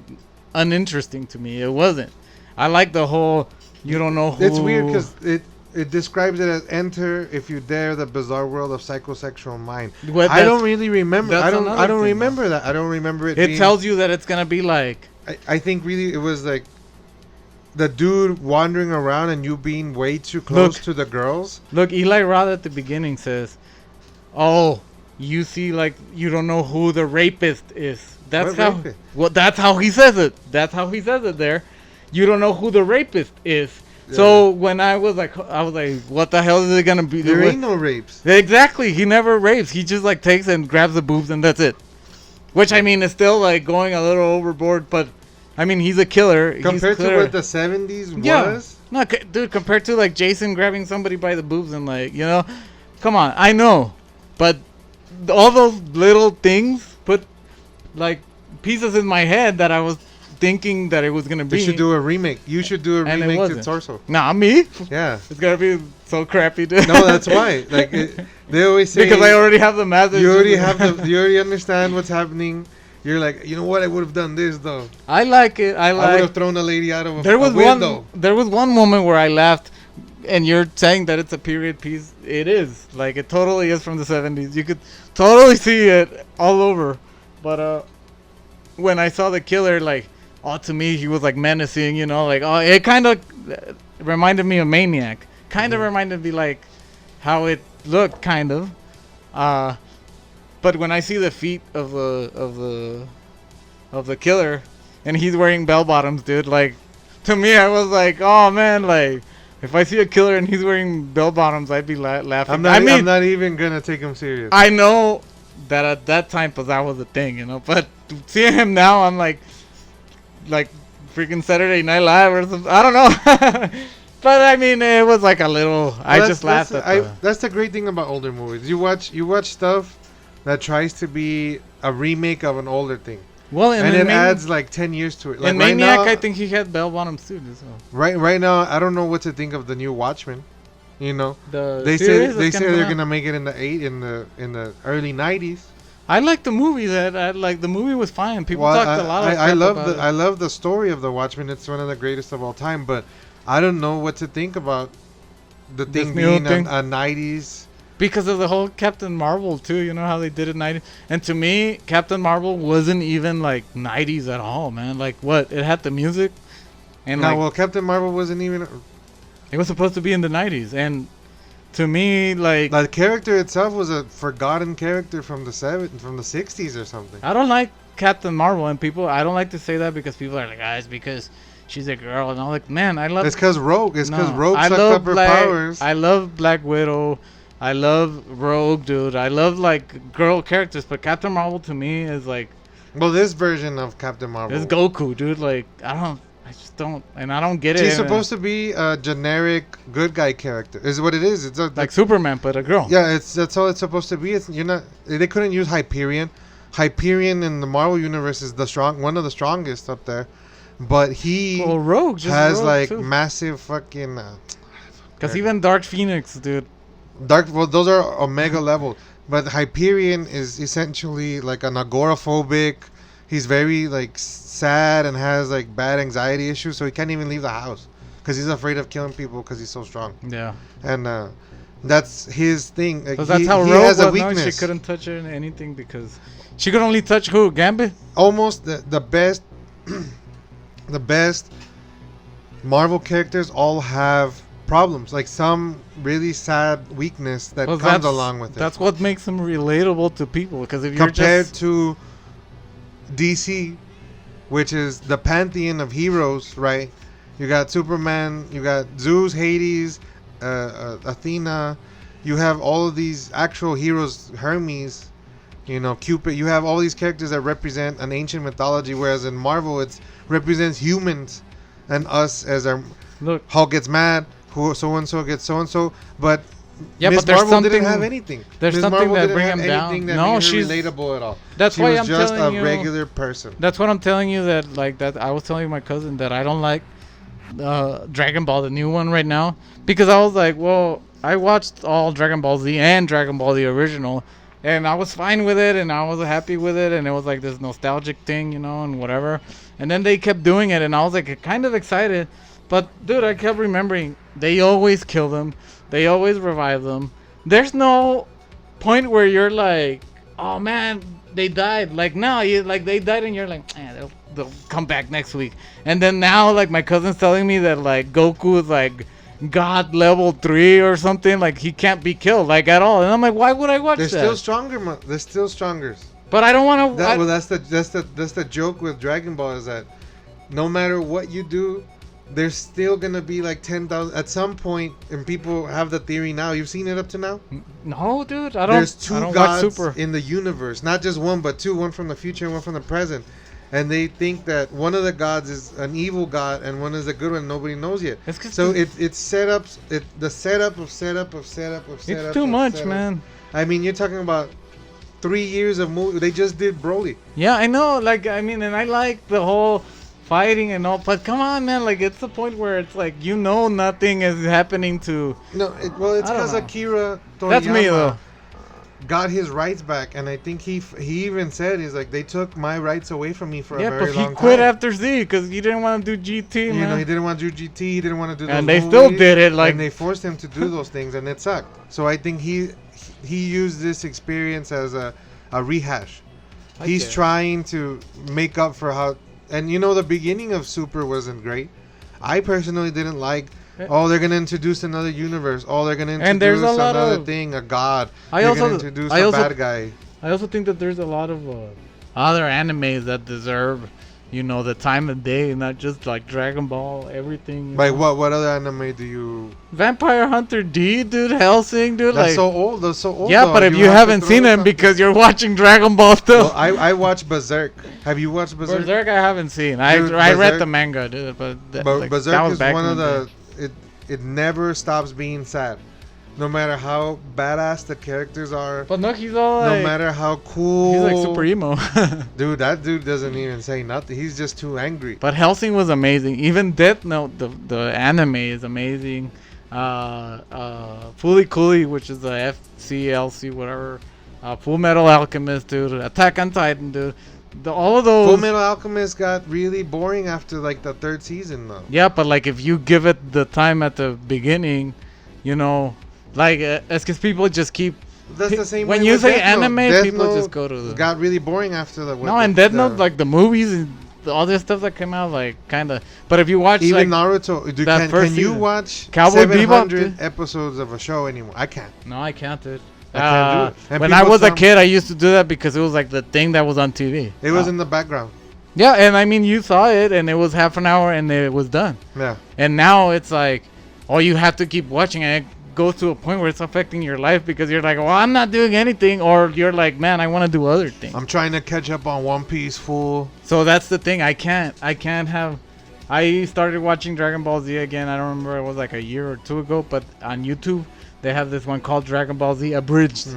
uninteresting to me. It wasn't. I like the whole. You don't know who. It's weird because it describes it as enter if you dare the bizarre world of psychosexual mind. Well, I don't really remember. that's I don't another thing, remember that. I don't remember it. It being, tells you that it's gonna be like. I think really it was like the dude wandering around and you being way too close to the girls. Look, Eli Roth at the beginning says, "Oh, you see, like you don't know who the rapist is." That's What how. rapist? Well, that's how he says it. That's how he says it there. You don't know who the rapist is. So when I was like, what the hell is it gonna be? There ain't no rapes. Exactly. He never rapes. He just like takes and grabs the boobs and that's it. Which I mean is still like going a little overboard, but I mean he's a killer. Compared to what the 70s was? No, dude, compared to like Jason grabbing somebody by the boobs and like, you know, come on, I know, but all those little things put like pieces in my head that I was thinking that it was gonna be. You should do a remake. You should do a And it remake to wasn't. Torso. Nah, me? Yeah. It's gonna be so crappy, dude. No, that's why. Like they always say because I already have the master. you already understand what's happening. You're like, you know what? I would have done this though. I like it. I would like. have thrown a lady out of a, There was a window. There was one moment where I laughed, and you're saying that it's a period piece. It is. Like it totally is from the 70s. You could totally see it all over. But when I saw the killer, like, to me he was like menacing. You know, like it kind of reminded me of Maniac. Kind of reminded me like how it looked, kind of. But when I see the feet of the killer, and he's wearing bell bottoms, dude, like, to me, I was like, oh man, like, if I see a killer and he's wearing bell bottoms, I'd be laughing. I'm not even gonna take him serious. I know that at that time, cause that was a thing, you know. But seeing him now, I'm like freaking Saturday Night Live or something. I don't know. But I mean, it was like a little. I just laughed at that's the great thing about older movies. You watch stuff that tries to be a remake of an older thing. Well, and it adds like 10 years to it. Like in right Maniac, now, I think he had bell bottoms too. So. Right now, I don't know what to think of the new Watchmen. You know, they say they're gonna make it in the early 90s. I like the movie. The movie was fine. People talked a lot of I love about it. I love the story of the Watchmen. It's one of the greatest of all time. But I don't know what to think about the thing being a 90s. Because of the whole Captain Marvel too, you know how they did it 90s. And to me, Captain Marvel wasn't even like 90s at all, man. Like what? It had the music, and well, Captain Marvel wasn't even. It was supposed to be in the 90s, and to me, like the character itself was a forgotten character from the 60s or something. I don't like Captain Marvel, and I don't like to say that because people are like, guys, because she's a girl, and I'm like, man, I love. It's because Rogue. It's because No, Rogue I sucked love up her powers. I love Black Widow. I love Rogue, dude. I love like girl characters, but Captain Marvel to me is like Well, this version of Captain Marvel. it's Goku, dude. Like I just don't, and I don't get it. She's supposed to be a generic good guy character. Is what it is. It's like Superman, but a girl. Yeah, that's all it's supposed to be. You're not. They couldn't use Hyperion. Hyperion in the Marvel universe is one of the strongest up there, but he Rogue has Rogue like too. massive fucking. Because even Dark Phoenix, dude. Well, those are Omega level, but Hyperion is essentially like an agoraphobic. He's very like sad and has like bad anxiety issues, so he can't even leave the house because he's afraid of killing people because he's so strong. Yeah. And that's his thing. Like, That's how he Rogue has a was. No, weakness. she couldn't touch her in anything because she could only touch who? Gambit? Almost the best, the best Marvel characters all have problems. Like some really sad weakness that comes along with it. That's what makes them relatable to people. Because if you're Compared just to DC, which is the pantheon of heroes, right? You got Superman, you got Zeus, Hades, Athena. You have all of these actual heroes, Hermes, Cupid. You have all these characters that represent an ancient mythology, whereas in Marvel, it represents humans and us as our. Look, Hulk gets mad, who so and so gets so and so, but yeah, Ms. but there's Marvel something. didn't have anything. There's Ms. something Marvel that didn't bring have him down. anything that No, made her she's relatable at all. That's she why was I'm just telling a you. regular person. That's what I'm telling you. That like that. I was telling my cousin that I don't like Dragon Ball, the new one right now, because I was like, well, I watched all Dragon Ball Z and Dragon Ball the original, and I was fine with it, and I was happy with it, and it was like this nostalgic thing, and whatever. And then they kept doing it, and I was like kind of excited, but dude, I kept remembering they always kill them, they always revive them. There's no point where you're like, oh man, they died. Like now, they died, and you're like, they'll come back next week. And then now, like my cousin's telling me that like Goku is like God level 3 or something. Like he can't be killed like at all. And I'm like, why would I watch They're that? still stronger. They're still stronger. But I don't want to. Well, that's the joke with Dragon Ball is that no matter what you do, there's still gonna be like 10,000 at some point, and people have the theory now. You've seen it up to now. No, dude, I don't. There's two I don't gods watch Super. in the universe, not just one, but two. One from the future and one from the present. And they think that one of the gods is an evil god and one is a good one. Nobody knows yet. So it's setups. The setup of setup of setup of setup. It's too much, setup. man. I mean, you're talking about 3 years of movie. They just did Broly. Yeah, I know. Like, I mean, and I like the whole fighting and all, but come on, man. Like, it's the point where it's like nothing is happening to. No, it's because Akira Toriyama That's me though. Got his rights back, and I think he even said he's like, they took my rights away from me for a very long time. Yeah, but he quit after Z because he didn't want to do GT, man. He didn't want to do GT. He didn't want to do those and they movies, still did it. Like, and they forced him to do those things, and it sucked. So I think he used this experience as a rehash. He's trying to make up for how. And the beginning of Super wasn't great. I personally didn't like. Oh, they're gonna introduce another universe. Oh, they're gonna introduce another thing, a god. They're gonna introduce a bad guy. I also think that there's a lot of other animes that deserve, the time of day, not just like Dragon Ball, everything. Like what other anime do you? Vampire Hunter D, dude, Hellsing, dude. That's so old. That's so old. Yeah, but if you haven't seen them because you're watching Dragon Ball still. Well, I watched Berserk. Have you watched Berserk? Berserk, I haven't seen. I read the manga, dude, but Berserk that was is back one in of the day. It never stops being sad. No matter how badass the characters are. But no, he's all like... No matter how cool... He's like super emo. Dude, that dude doesn't even say nothing. He's just too angry. But Hellsing was amazing. Even Death Note, the anime is amazing. Fooly Cooly, which is the FCLC, whatever. Full Metal Alchemist, dude. Attack on Titan, dude. All of those... Full Metal Alchemist got really boring after like the 3rd season, though. Yeah, but like if you give it the time at the beginning, like it's because people just keep. That's the same. When way you with say Death anime, Note. people Death just go to the. Got really boring after the. No, and Death Note, like the movies and all this stuff that came out, like kind of. But if you watch even like, Naruto, can you watch Cowboy 700 Bebop, episodes of a show anymore? I can't. No, I can't, dude. I can't do it. And when I was a kid, I used to do that because it was like the thing that was on TV. It was in the background. Yeah, and I mean, you saw it, and it was half an hour, and it was done. Yeah. And now it's like, oh, you have to keep watching, and it goes to a point where it's affecting your life because you're like, well, I'm not doing anything, or you're like, man, I want to do other things. I'm trying to catch up on One Piece, fool. So that's the thing. I can't have. I started watching Dragon Ball Z again. I don't remember, it was like a year or two ago, but on YouTube they have this one called Dragon Ball Z Abridged,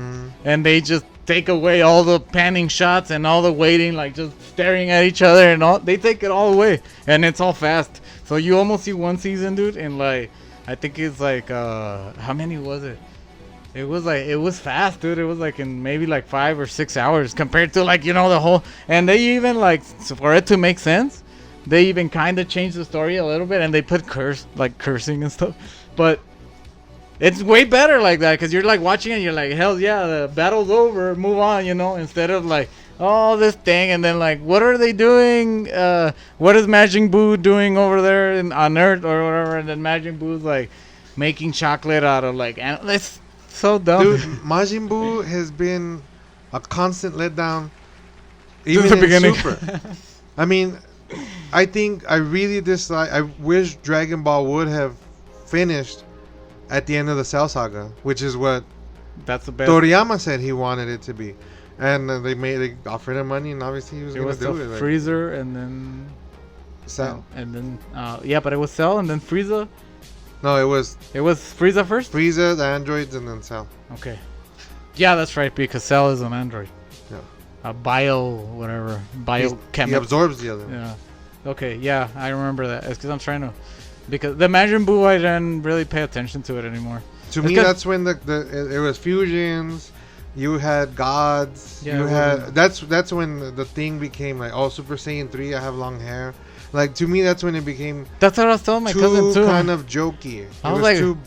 and they just take away all the panning shots and all the waiting, like just staring at each other and all. They take it all away, and it's all fast. So you almost see one season, dude, in like, I think it's like how many was it? It was fast, dude. It was like in maybe like 5 or 6 hours compared to like, you know, the whole. And they even like, so for it to make sense, they even kind of changed the story a little bit, and they put cursing and stuff. But it's way better like that, because you're like watching it, you're like, hell yeah, the battle's over, move on, you know, instead of like, oh, this thing, and then like, what are they doing? What is Majin Buu doing over there on Earth or whatever? And then Majin Buu's like making chocolate out of like, and it's so dumb. Dude, Majin Buu has been a constant letdown, even the in beginning. Super. I mean, I think I really dislike. I wish Dragon Ball would have finished at the end of the Cell Saga, which is what That's the best. Toriyama said he wanted it to be, and they offered him money, and obviously he was It going was to do the it. Like, Freezer, and then Cell. and then yeah, but it was Cell and then Frieza. No, it was Frieza first. Frieza, the androids, and then Cell. Okay. Yeah, that's right, because Cell is an android. Yeah. A whatever. He Biochemical. absorbs the other. Yeah. Okay, yeah, I remember that. It's because I'm trying to. Because the Majin Buu, I didn't really pay attention to it anymore. To me, that's when it was fusions. You had gods. Yeah, you had that's when the thing became like, oh, Super Saiyan 3. I have long hair. Like, to me, that's when it became That's what I was telling my cousin too. kind of jokey. I was like, too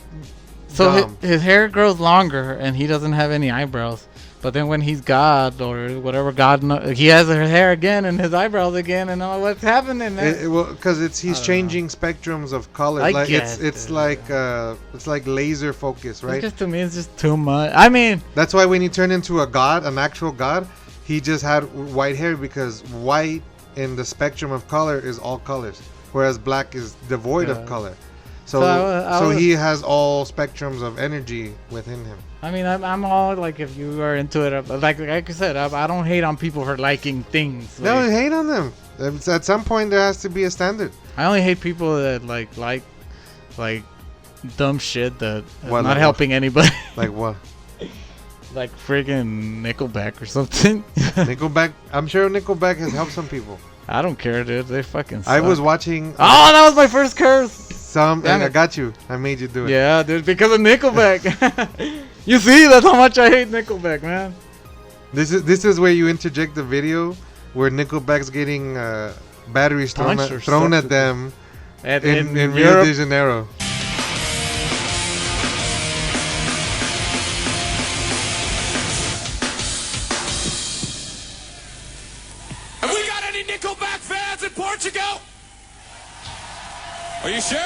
so dumb. his hair grows longer and he doesn't have any eyebrows. But then when he's God or whatever he has his hair again and his eyebrows again, and all what's happening? Because he's changing spectrums of color. I Like guess, it's like laser focus, right? Just to me, it's just too much. I mean, that's why when he turned into an actual god, he just had white hair, because white in the spectrum of color is all colors, whereas black is devoid of color. So he has all spectrums of energy within him. I mean, I'm all like, if you are into it, like I said, I don't hate on people for liking things. No, Like, hate on them. At some point, there has to be a standard. I only hate people that like dumb shit that is What, not like helping anybody. Like what? Like friggin' Nickelback or something. Nickelback. I'm sure Nickelback has helped some people. I don't care, dude. They fucking suck. I was watching. Oh, that was my first curse. And Damn I it. got you. I made you do it. Yeah, dude, because of Nickelback. You see, that's how much I hate Nickelback, man. This is where you interject the video where Nickelback's getting batteries thrown Punched or at something. them in Rio Europe. de Janeiro. Have we got any Nickelback fans in Portugal? Are you sure?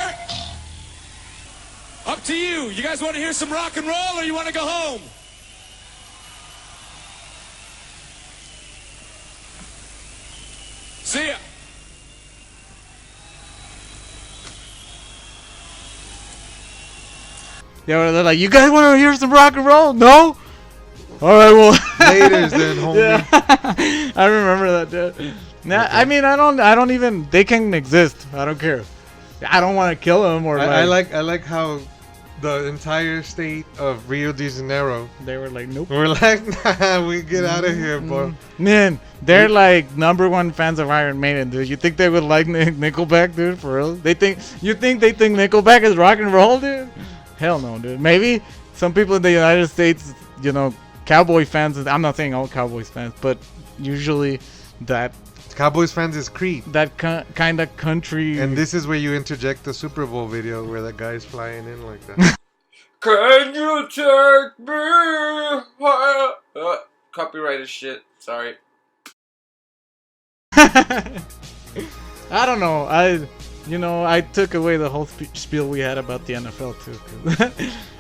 Up to you. You guys want to hear some rock and roll, or you want to go home? See ya. Yeah, they're like, you guys want to hear some rock and roll? No? All right, well. Later then, homie. Yeah. I remember that, dude. Nah, Okay. I mean, I don't even, they can exist. I don't care. I don't want to kill them or I like how the entire state of Rio de Janeiro They were like, nope. were like, nah, we get out of here, bro. Man, they're like #1 fans of Iron Maiden, dude. You think they would like Nickelback, dude? For real? They think Nickelback is rock and roll, dude? Hell no, dude. Maybe some people in the United States, you know, Cowboy fans. I'm not saying all Cowboys fans, but usually that Cowboys fans is Creed. kind of country. And this is where you interject the Super Bowl video where that guy's flying in like that. Can you take me? Copyrighted shit. Sorry. I don't know. I took away the whole spiel we had about the NFL too. 'Cause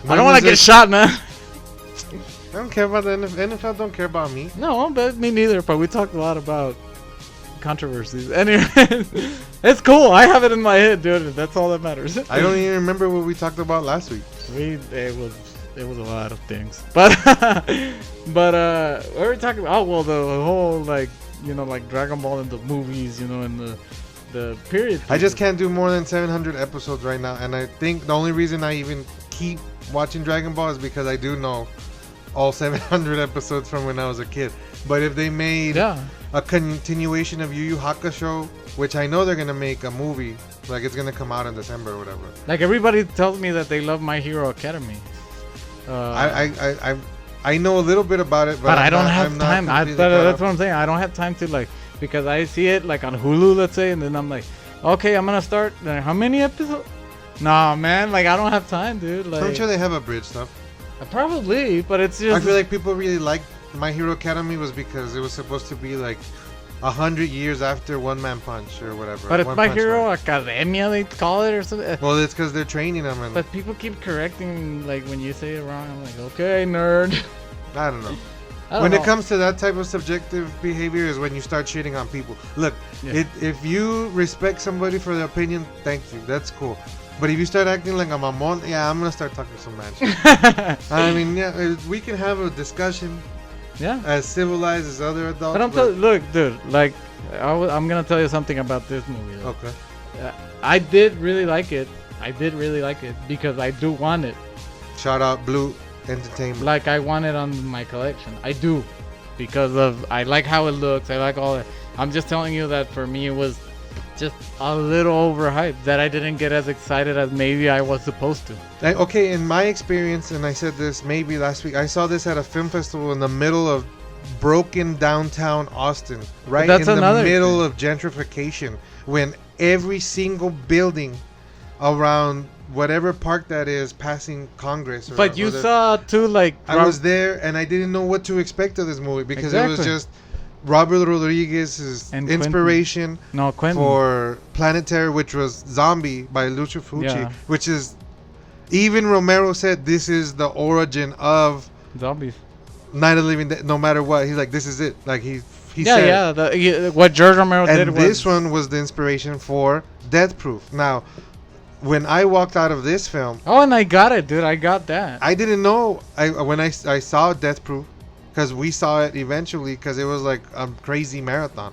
I don't want to get shot, man. I don't care about the NFL. NFL don't care about me. No, but me neither. But we talked a lot about controversies. Anyway, it's cool. I have it in my head, dude. That's all that matters. I don't even remember what we talked about last week. It was a lot of things, but what were we talking about? Oh well, the whole like Dragon Ball and the movies, and the period. I just can't do more than 700 episodes right now, and I think the only reason I even keep watching Dragon Ball is because I do know all 700 episodes from when I was a kid. But if they made a continuation of Yu Yu Hakusho, which I know they're gonna make a movie, like it's gonna come out in December or whatever. Like everybody tells me that they love My Hero Academy. I know a little bit about it, but I don't have time. That's what I'm saying. I don't have time to because I see it like on Hulu, let's say, and then I'm like, okay, I'm gonna start. How many episodes? Nah, man, like I don't have time, dude. Like, I'm sure they have abridged stuff. Probably, but it's just. I feel like people really liked My Hero Academy was because it was supposed to be like 100 years after One Man Punch or whatever. But it's My Hero Academia, they call it or something. Well, it's because they're training them. But people keep correcting, like when you say it wrong. I'm like, okay, nerd. I don't know. When it comes to that type of subjective behavior is when you start shitting on people. Look, if you respect somebody for their opinion, thank you. That's cool. But if you start acting like a mamon, I'm going to start talking some mad shit. I mean, we can have a discussion as civilized as other adults. But look, dude, like, I'm going to tell you something about this movie. Though. Okay. I did really like it. Because I do want it. Shout out Blue Entertainment. Like, I want it on my collection. I do. Because I like how it looks. I like all that. I'm just telling you that for me it was just a little overhyped, that I didn't get as excited as maybe I was supposed to. Okay, in my experience, and I said this maybe last week, I saw this at a film festival in the middle of broken downtown Austin, right in the middle of gentrification, when every single building around whatever park that is passing Congress. But you saw too, like... I was there and I didn't know what to expect of this movie because it was just Robert Rodriguez's inspiration for Planetary, which was Zombie by Lucio Fulci, which is, even Romero said this is the origin of zombies. Night of the Living Dead. No matter what, he's like, this is it. Like he said, what George Romero did was, this one was the inspiration for Death Proof. Now, when I walked out of this film, and I got it, dude. I got that. I didn't know. When I saw Death Proof, because we saw it eventually, because it was like a crazy marathon,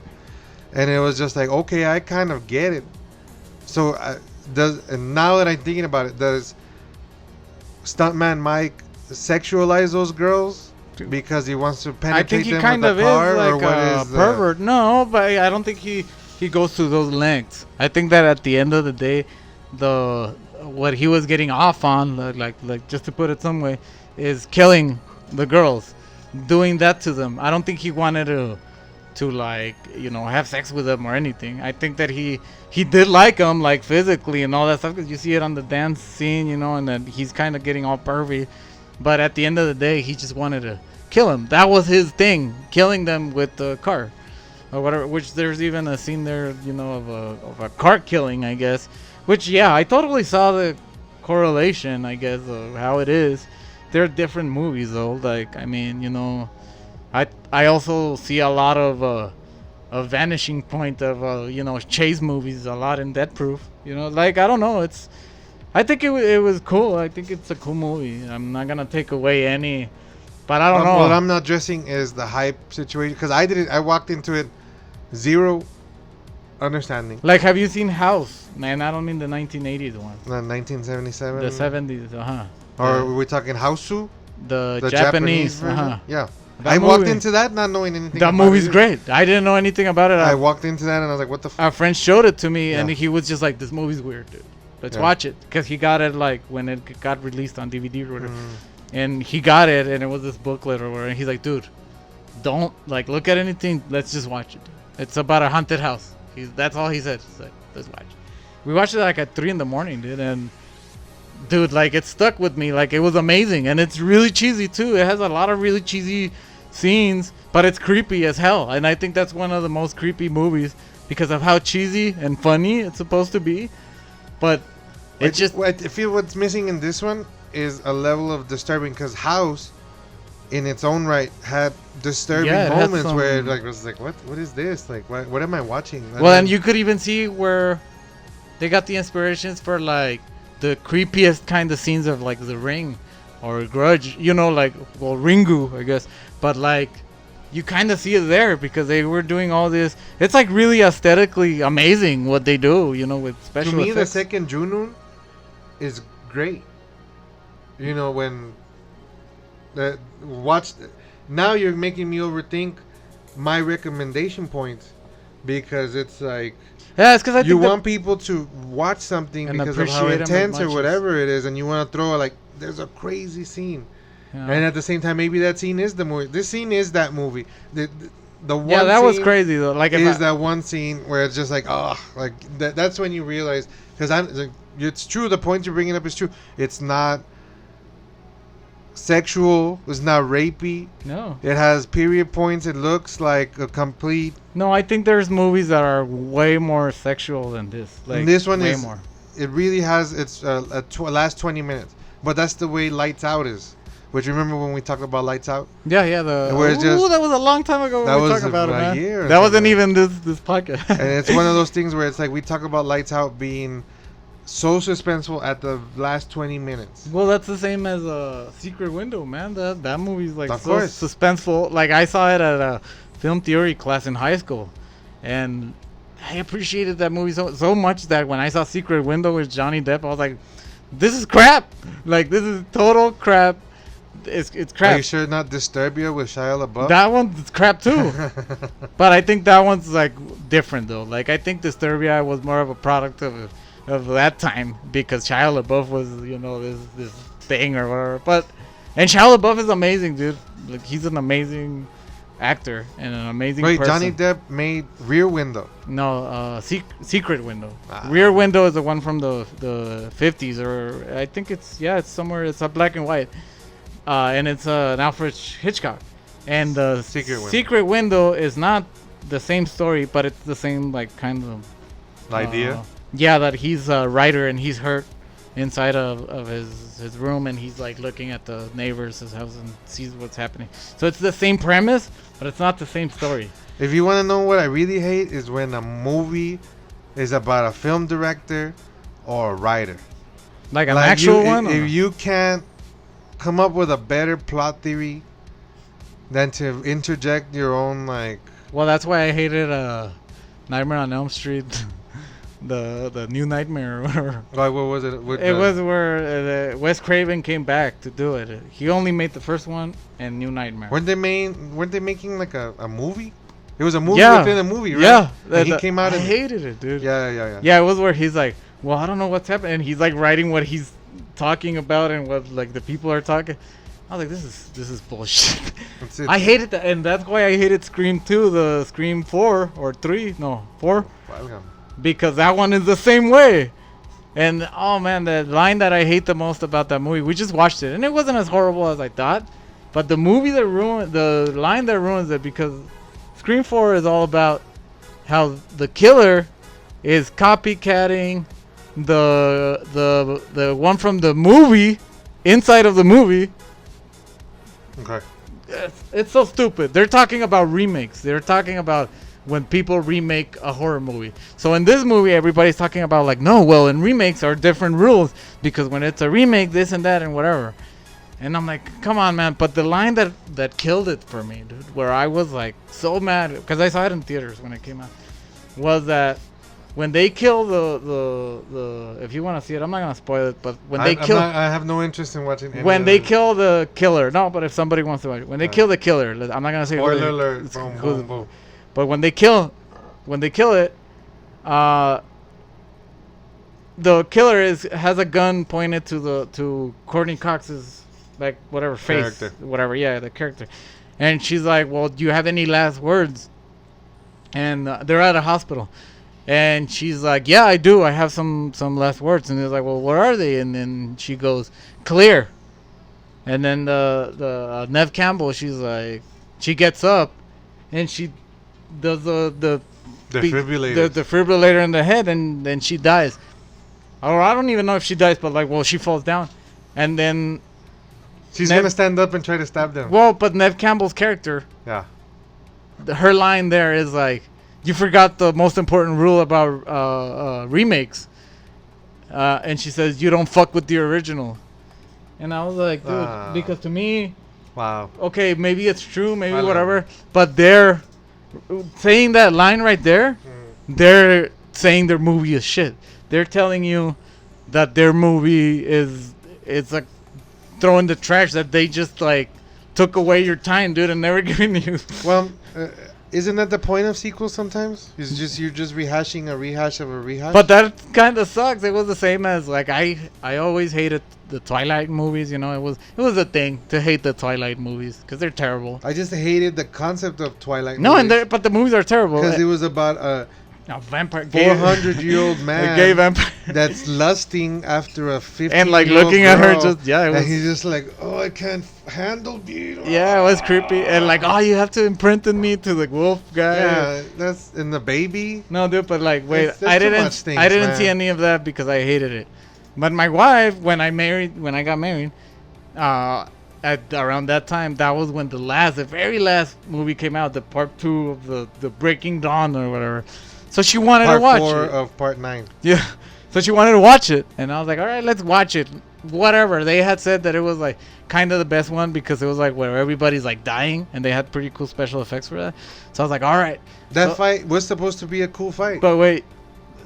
and it was just like, okay, I kind of get it. So and now that I'm thinking about it, does Stuntman Mike sexualize those girls because he wants to penetrate them with a car, like or what is a pervert? No, but I don't think he goes to those lengths. I think that at the end of the day, what he was getting off on, like just to put it some way, is killing the girls, doing that to them. I don't think he wanted to like, have sex with them or anything. I think that he did like them, like physically and all that stuff, because you see it on the dance scene, and then he's kind of getting all pervy. But at the end of the day, he just wanted to kill him. That was his thing, killing them with the car or whatever. Which there's even a scene there, of a cart killing, I guess. Which, I totally saw the correlation, I guess, of how it is. They're different movies, though. Like, I mean, I also see a lot of a vanishing point of, chase movies a lot in Death Proof. Like, I don't know. I think it was cool. I think it's a cool movie. I'm not going to take away any, but I don't know. What I'm not addressing is the hype situation, because I walked into it zero understanding. Like, have you seen House? Man, I don't mean the 1980s one. The 1977? The 70s, Or are we talking Houseu? The Japanese version? Yeah. I walked into that not knowing anything about it. That movie's great. I didn't know anything about it. I walked into that and I was like, what the Our friend showed it to me, and he was just like, this movie's weird, dude. Let's watch it. Because he got it, like, when it got released on DVD or whatever. And he got it, and it was this booklet or whatever. And he's like, dude, don't, like, look at anything. Let's just watch it. It's about a haunted house. That's all he said. He's like, let's watch it. We watched it, like, at 3 in the morning, dude. And, dude, like, it stuck with me. Like, it was amazing. And it's really cheesy, too. It has a lot of really cheesy scenes, but it's creepy as hell. And I think that's one of the most creepy movies because of how cheesy and funny it's supposed to be. But I feel what's missing in this one is a level of disturbing, because House in its own right had disturbing Yeah, it had moments where it some- was like, what is this? Like, what am I watching? Well, and you could even see where they got the inspirations for like the creepiest kind of scenes of like The Ring or Grudge, like, well, Ringu, I guess, but like you kind of see it there because they were doing all this. It's like really aesthetically amazing what they do, with special to me, effects. the second Junun is great. When now you're making me overthink my recommendation points because it's like Yeah, it's because I think you that- want people to watch something And because of how appreciate 'em as intense or much whatever it is, and you want to throw like there's a crazy scene, Yeah. and at the same time maybe that scene is the movie. This scene is that movie. The one Yeah, that was scene crazy though. Like, if is I- that one scene where it's just like that's when you realize because it's true, the point you're bringing up is true. It's not sexual, it's not rapey, no, it has period points, it looks like a complete no, I think there's movies that are way more sexual than this. Like, and this one way is more. it really has its last 20 minutes, but that's the way Lights Out is, which remember when we talked about Lights Out. Yeah, Where it's just- that was a long time ago. That When we was talked about it, a man. year or That wasn't something. even this podcast. And it's one of those things where it's like we talk about Lights Out being so suspenseful at the last 20 minutes. Well, that's the same as Secret Window, man. That movie's like Of so course. suspenseful. Like, I saw it at a film theory class in high school, and I appreciated that movie so much that when I saw Secret Window with Johnny Depp, I was like, "This is crap! Like, this is total crap. It's Are crap." you sure not Disturbia with Shia LaBeouf? That one's crap too. But I think that one's like different though. Like, I think Disturbia was more of a product of that time because Shia LaBeouf was, this thing or whatever. And Shia LaBeouf is amazing, dude. Like, he's an amazing actor and an amazing Wait, person. Johnny Depp made Rear Window. No, Secret Window. Ah. Rear Window is the one from the 50s, or I think it's somewhere. It's a black and white, and it's an Alfred Hitchcock. And the Secret Window. is not the same story, but it's the same like kind of Idea. Yeah, that he's a writer and he's hurt inside of his room, and he's like looking at the neighbors' house and sees what's happening. So it's the same premise, but it's not the same story. If you want to know what I really hate is when a movie is about a film director or a writer. Like an Like actual you, one. If you can't come up with a better plot theory than to interject your own like Well, that's why I hated Nightmare on Elm Street, the new Nightmare. Or whatever. what was it? With It was where Wes Craven came back to do it. He only made the first one and New Nightmare. weren't they making like a movie? It was a movie Yeah. within a movie, right? Yeah, And he came out I and hated it, dude. yeah. Yeah, it was where he's like, well, I don't know what's happening. And he's like writing what he's talking about and what like the people are talking. I was like, this is bullshit. That's it. I hated that, and that's why I hated Scream 2, the Scream 4 or 3, no 4, Welcome. because that one is the same way. And oh man, the line that I hate the most about that movie, we just watched it, and it wasn't as horrible as I thought. But the line that ruins it, because Scream 4 is all about how the killer is copycatting the one from the movie inside of the movie. Okay. It's so stupid. They're talking about remakes. They're talking about when people remake a horror movie. So in this movie, everybody's talking about like, no, well, in remakes are different rules because when it's a remake, this and that and whatever. And I'm like, come on, man. But the line that killed it for me, dude, where I was like so mad because I saw it in theaters when it came out, was that when they kill the if you want to see it, I'm not gonna spoil it, but when they kill. I have no interest in watching. When they kill the killer, no, but if somebody wants to watch it, when they kill the killer, I'm not gonna say. Spoiler alert! it's- Boom, who- boom, boom. But when they kill it, the killer has a gun pointed to Courtney Cox's like whatever face, Character. whatever, yeah, the character, and she's like, "Well, do you have any last words?" And they're at a hospital. And she's like, yeah, I do. I have some last words. And he's like, well, what are they? And then she goes, clear. And then the Nev Campbell, she's like, she gets up and she does the Defibrillator. the defibrillator in the head, and then she dies. Or I don't even know if she dies, but like, well, she falls down. And then She's gonna stand up and try to stab them. Well, but Nev Campbell's character, Yeah. her line there is like, "You forgot the most important rule about remakes," and she says, "You don't fuck with the original." And I was like, dude, because to me, Wow. okay, maybe it's true, maybe I love whatever, it. but they're saying that line right there. They're saying their movie is shit. They're telling you that their movie it's like throwing the trash, that they just like took away your time, dude, and never giving you. Well, isn't that the point of sequels sometimes? It's just you're just rehashing a rehash of a rehash. But that kind of sucks. It was the same as like I always hated the Twilight movies. You know, it was a thing to hate the Twilight movies because they're terrible. I just hated the concept of Twilight. No, but the movies are terrible. Because it was about a vampire, 400-year-old man, a gay vampire that's lusting after a 50 and like looking at her, just it was, and he's just like, oh, I can't handle beauty. Yeah, it was creepy, and like, oh, you have to imprint in me to the wolf guy. Yeah, that's in the baby. No, dude, but like, wait, That's I too didn't, much things, I didn't man. see any of that because I hated it. But my wife, when I got married, at around that time, that was when the very last movie came out, the part 2 of the Breaking Dawn or whatever. So she wanted to watch Part 4 it. of part 9. Yeah. So she wanted to watch it, and I was like, all right, let's watch it. Whatever. They had said that it was like kind of the best one because it was like where everybody's like dying, and they had pretty cool special effects for that. So I was like, all right. That fight was supposed to be a cool fight. But wait,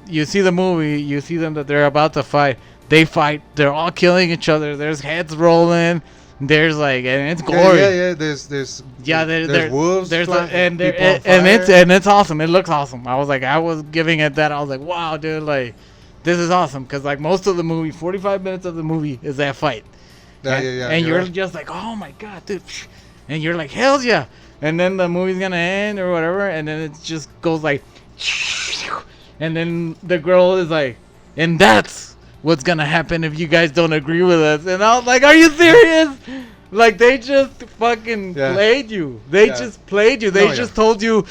you see the movie, you see them that they're about to fight. They fight. They're all killing each other. There's heads rolling. There's like, and it's gory. Yeah. There's wolves. There's flying, and people on it's awesome. It looks awesome. I was giving it that. I was like, wow, dude, like this is awesome because like most of the movie, 45 minutes of the movie is that fight. And you're right. just like, oh my god, dude, and you're like, hell yeah. And then the movie's gonna end or whatever, and then it just goes like, and then the girl is like, and that's what's gonna happen if you guys don't agree with us. And I was like, are you serious? Like they just fucking played you. They just played you. They just told you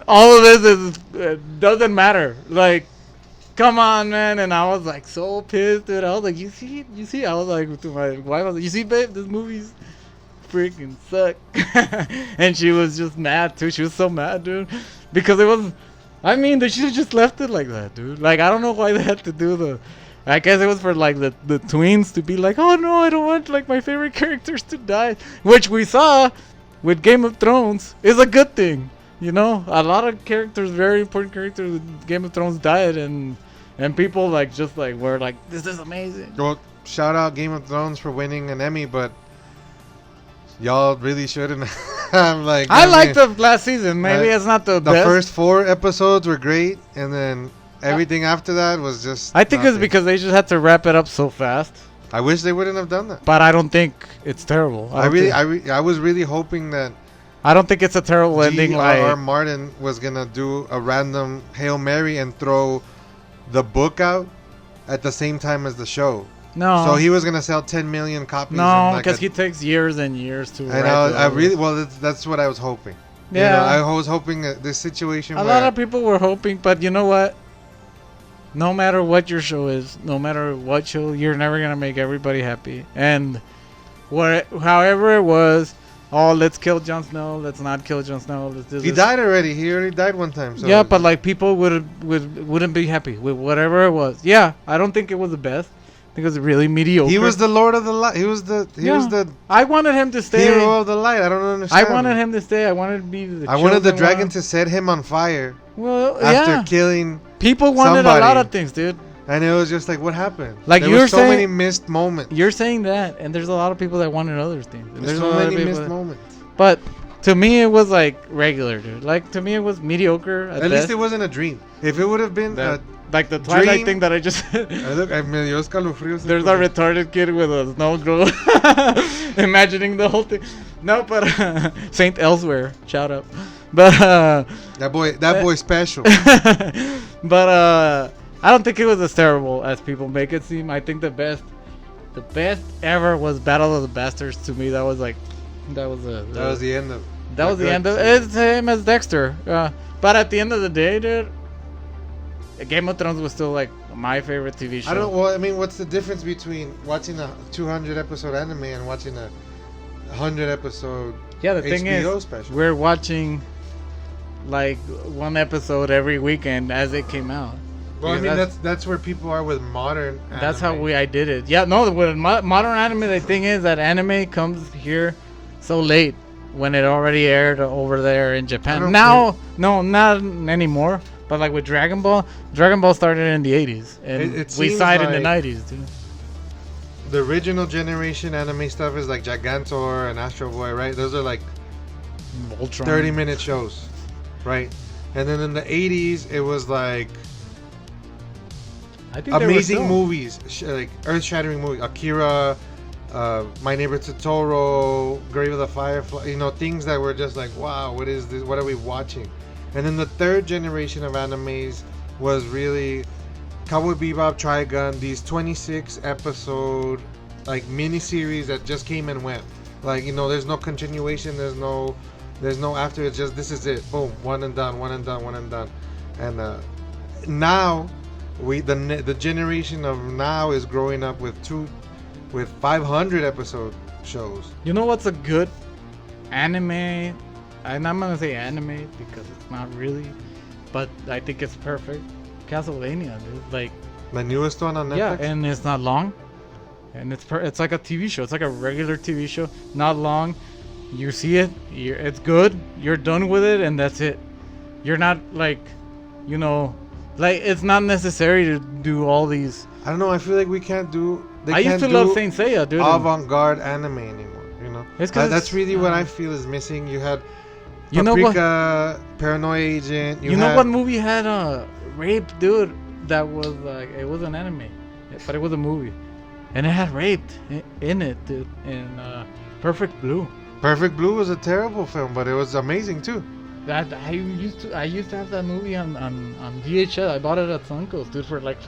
all of this is doesn't matter. Like, come on, man. And I was like so pissed, dude. I was like, you see. I was like to my wife, I was like, you see, babe, this movie's freaking suck. And she was just mad too. She was so mad, dude, because it was. I mean, they should have just left it like that, dude. Like, I don't know why they had to do the. I guess it was for like the tweens to be like, oh no, I don't want like my favorite characters to die, which we saw with Game of Thrones is a good thing. You know, a lot of characters, very important characters with Game of Thrones died, and people like just like were like, this is amazing. Well, shout out Game of Thrones for winning an Emmy, but y'all really shouldn't. I'm like, I liked the last season. Maybe it's not the best. The first 4 episodes were great, and then everything after that was just. I think it's because they just had to wrap it up so fast. I wish they wouldn't have done that. But I don't think it's terrible. I was really hoping that. I don't think it's a terrible ending. R. Martin was gonna do a random Hail Mary and throw the book out at the same time as the show. No. So he was gonna sell 10 million copies. No, because he takes years and years to. And I really that's what I was hoping. Yeah. You know, I was hoping that this situation. A lot of people were hoping, but you know what? No matter what your show is, no matter what show, you're never gonna make everybody happy. And however it was, let's kill Jon Snow. Let's not kill Jon Snow. Let's do this. He died already. He already died one time. So yeah, but like people wouldn't be happy with whatever it was. Yeah, I don't think it was the best. I think it was really mediocre. He was the Lord of the Light. He was the. I wanted him to stay. Hero of the Light. I don't understand. I wanted him to stay. I wanted to be the. I wanted the dragon to set him on fire. Well, after killing. People wanted somebody. A lot of things, dude. And it was just like, what happened? Like there you were so saying, many missed moments. You're saying that, and there's a lot of people that wanted other things. There's so many missed moments. But to me, it was like regular, dude. Like to me, it was mediocre. At least it wasn't a dream. If it would have been like the Twilight thing that I just. Look, me dio escalofríos. There's a retarded kid with a snow globe, imagining the whole thing. No, but Saint Elsewhere, shout out. But that boy special. But I don't think it was as terrible as people make it seem. I think the best ever was Battle of the Bastards. To me, that was the end of. That was the end of. It's same as Dexter. But at the end of the day, dude, Game of Thrones was still like my favorite TV show. I don't. Well, I mean, what's the difference between watching a 200 episode anime and watching a 100 episode Yeah, the thing HBO is, special. we're watching like one episode every weekend as it came out. Well, I Because mean, that's where people are with modern anime. that's how I did it. Yeah, no, with modern anime, the thing is that anime comes here so late when it already aired over there in I Japan. don't Now, no, not anymore. But like with Dragon Ball started in the 80s, and It we seems saw it in the like 90s, dude. The original generation anime stuff is like Gigantor and Astro Boy, right? Those are like Voltron. 30-minute shows, right? And then in the 80s, it was like I think they were amazing still- movies, like earth-shattering movies. Akira, My Neighbor Totoro, Grave of the Firefly. You know, things that were just like, wow, what is this? What are we watching? And then the third generation of animes was really Cowboy Bebop, Trigun, these 26 episode like miniseries that just came and went. Like, you know, there's no continuation, there's no after. It's just, this is it, boom, one and done. And now the generation of now is growing up with 500 episode shows. You know what's a good anime? I'm not gonna say anime because it's not really, but I think it's perfect. Castlevania, dude. Like, The newest one on Netflix. yeah, and it's not long, and it's like a TV show. It's like a regular TV show, not long. You see it, it's good. You're done with it, and that's it. You're not like, you know, like it's not necessary to do all these. I don't know. I feel like we can't do. I used to love Saint Seiya, dude. Avant-garde anime anymore. You know, It's 'cause that's it's- really what I feel is missing. You had You know what? Paprika, Paranoia Agent. You know what movie had rape, dude? That was like, it was an anime, but it was a movie, and it had rape in it, dude. In Perfect Blue. Perfect Blue was a terrible film, but it was amazing too. That I used to have that movie on VHS. I bought it at Sunco's, dude, for like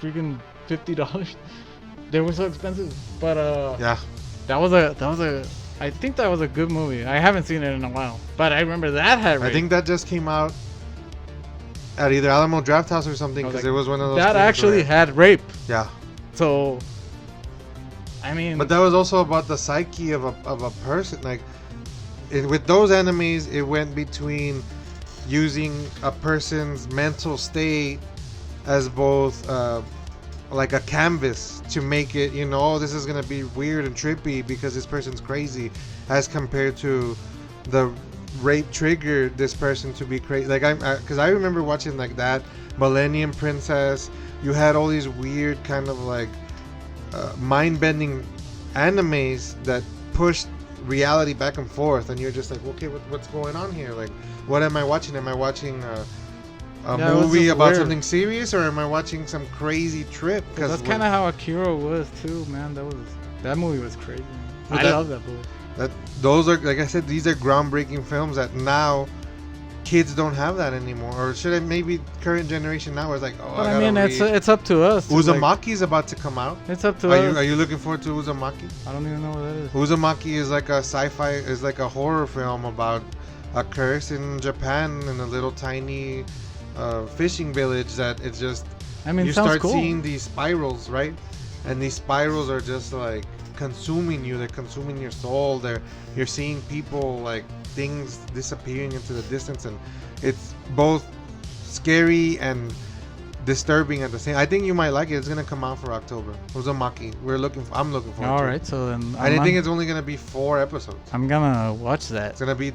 freaking $50. They were so expensive, but Yeah, that was a. I think that was a good movie. I haven't seen it in a while, but I remember that had rape. I think that just came out at either Alamo Draft House or something, because it was one of those. that things actually where- had rape. Yeah, So, I mean, but that was also about the psyche of a person. Like, with those animes, it went between using a person's mental state as both like a canvas to make it, you know, oh, this is gonna be weird and trippy because this person's crazy, as compared to the rape triggered this person to be crazy. Like, because I remember watching like that Millennium Princess. You had all these weird kind of like mind-bending animes that pushed reality back and forth, and you're just like, okay, what's going on here? Like, what am I watching? Am I watching a Yeah, it was movie just about weird. something serious, or am I watching some crazy trip? that's kind of how Akira was too, man. That movie was crazy. But I that- love that movie. those are, like I said, these are groundbreaking films that now kids don't have that anymore. Or should I, maybe current generation now is like, oh, But I I gotta mean, read. it's up to us. to, like- Uzumaki's about to come out. it's up to Are us. you looking forward to Uzumaki? I don't even know what that is. Uzumaki is like a sci-fi, is like a horror film about a curse in Japan in a little tiny fishing village that it's just, I mean, you it sounds start cool. seeing these spirals, right? And these spirals are just like consuming you. They're consuming your soul. You're seeing people, like things disappearing into the distance, and it's both scary and disturbing at the same. I think you might like it. It's gonna come out for October. Uzumaki. I'm looking forward All to right, it. so then I didn't think it's only gonna be 4 episodes. I'm gonna watch that. It's gonna be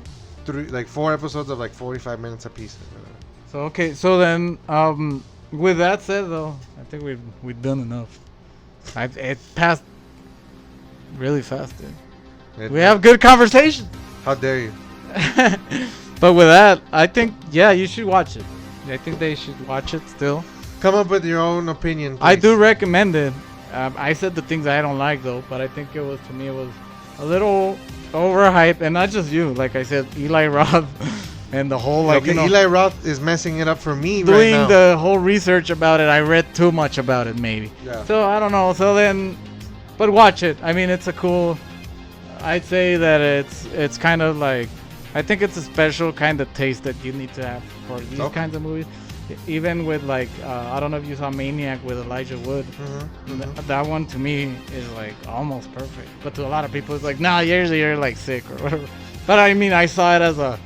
4 episodes of like 45 minutes apiece. So okay, so then with that said though, I think we've done enough. It passed really fast, dude. We have good conversation. How dare you? But with that, I think you should watch it. I think they should watch it still. Come up with your own opinion. I please. do recommend it. I said the things I don't like though, but I think it was a little overhyped, and not just you. Like I said, Eli Roth and the whole Okay, you know, Eli Roth is messing it up for me right doing now. the whole research about it. I read too much about it, maybe. Yeah. So I don't know. So then, but watch it. I mean, it's a cool. I'd say that it's kind of like, I think it's a special kind of taste that you need to have for these Okay. kinds of movies. even with like I don't know if you saw Maniac with Elijah Wood. That one to me is like almost perfect, but to a lot of people it's like, nah, you're like sick or whatever. But I mean, I saw it as a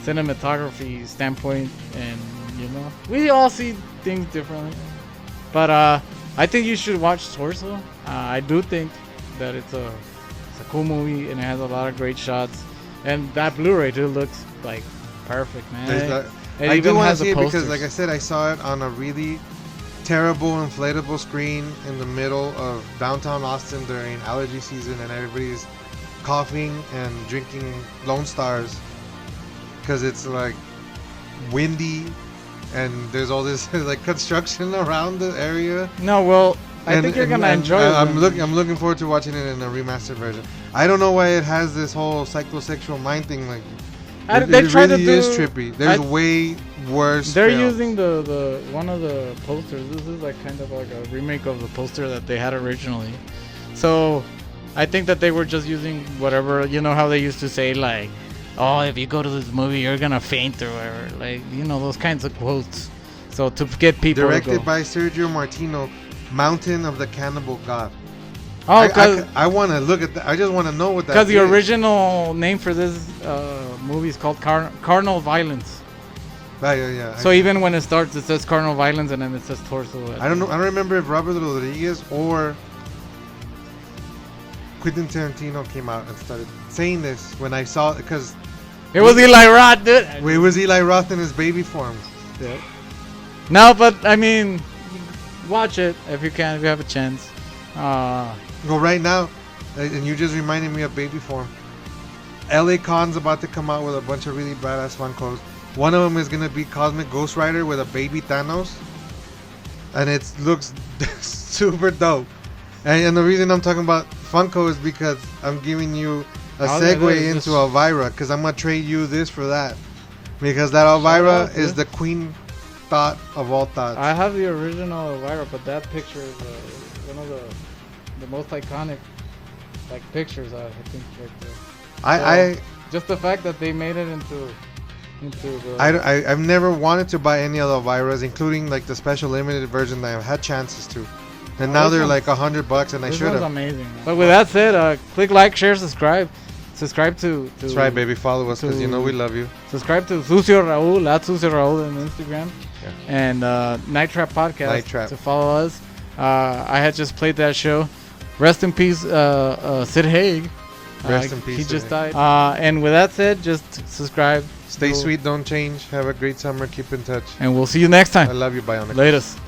cinematography standpoint, and you know, we all see things differently. But I think you should watch Torso. I do think that it's a cool movie, and it has a lot of great shots, and that Blu-ray dude looks like perfect, man. I do want to see it because, like I said, I saw it on a really terrible inflatable screen in the middle of downtown Austin during allergy season, and everybody's coughing and drinking Lone Stars because it's like windy and there's all this like construction around the area. No, well, I think you're gonna enjoy it. I'm looking forward to watching it in a remastered version. I don't know why it has this whole psychosexual mind thing. Like, they try really to do. Is trippy. There's way worse. They're films. using the one of the posters. This is like kind of like a remake of the poster that they had originally. So I think that they were just using whatever, you know how they used to say like, oh, if you go to this movie you're gonna faint or whatever, like, you know, those kinds of quotes. So to get people directed to go. by Sergio Martino, Mountain of the Cannibal God. Oh, because I want to look at that. I just want to know what that is. Because the original name for this movie is called Carnal Violence. Yeah. So even when it starts, it says Carnal Violence, and then it says Torso. I don't know. I don't remember if Robert Rodriguez or Quentin Tarantino came out and started saying this when I saw it, because it was Eli Roth, dude. It was Eli Roth in his baby form. Yeah. No, but I mean, watch it if you can, if you have a chance. Well, right now, and you just reminded me of baby form. LA Con's about to come out with a bunch of really badass Funkos. One of them is gonna be Cosmic Ghost Rider with a baby Thanos, and it looks super dope. And the reason I'm talking about Funko is because I'm giving you a segue into Elvira, because I'm gonna trade you this for that, because that Elvira is the queen thought of all thoughts. I have the original Elvira, but that picture is one of the most iconic like pictures I think right there. Just the fact that they made it into the I've never wanted to buy any of the Elviras, including like the special limited version that I've had chances to, and now they're like $100, and I should have. Amazing. But with that said, click like, share, subscribe to. That's right, baby. Follow us, because you know we love you. Subscribe to Sucio Raul, at Sucio Raul on Instagram, and Night Trap Podcast. Night Trap. To follow us. I had just played that show. Rest in peace, Sid Haig. Rest in peace. He just died. And with that said, just subscribe. Stay sweet, don't change. Have a great summer. Keep in touch. And we'll see you next time. I love you, Bionic. Latest.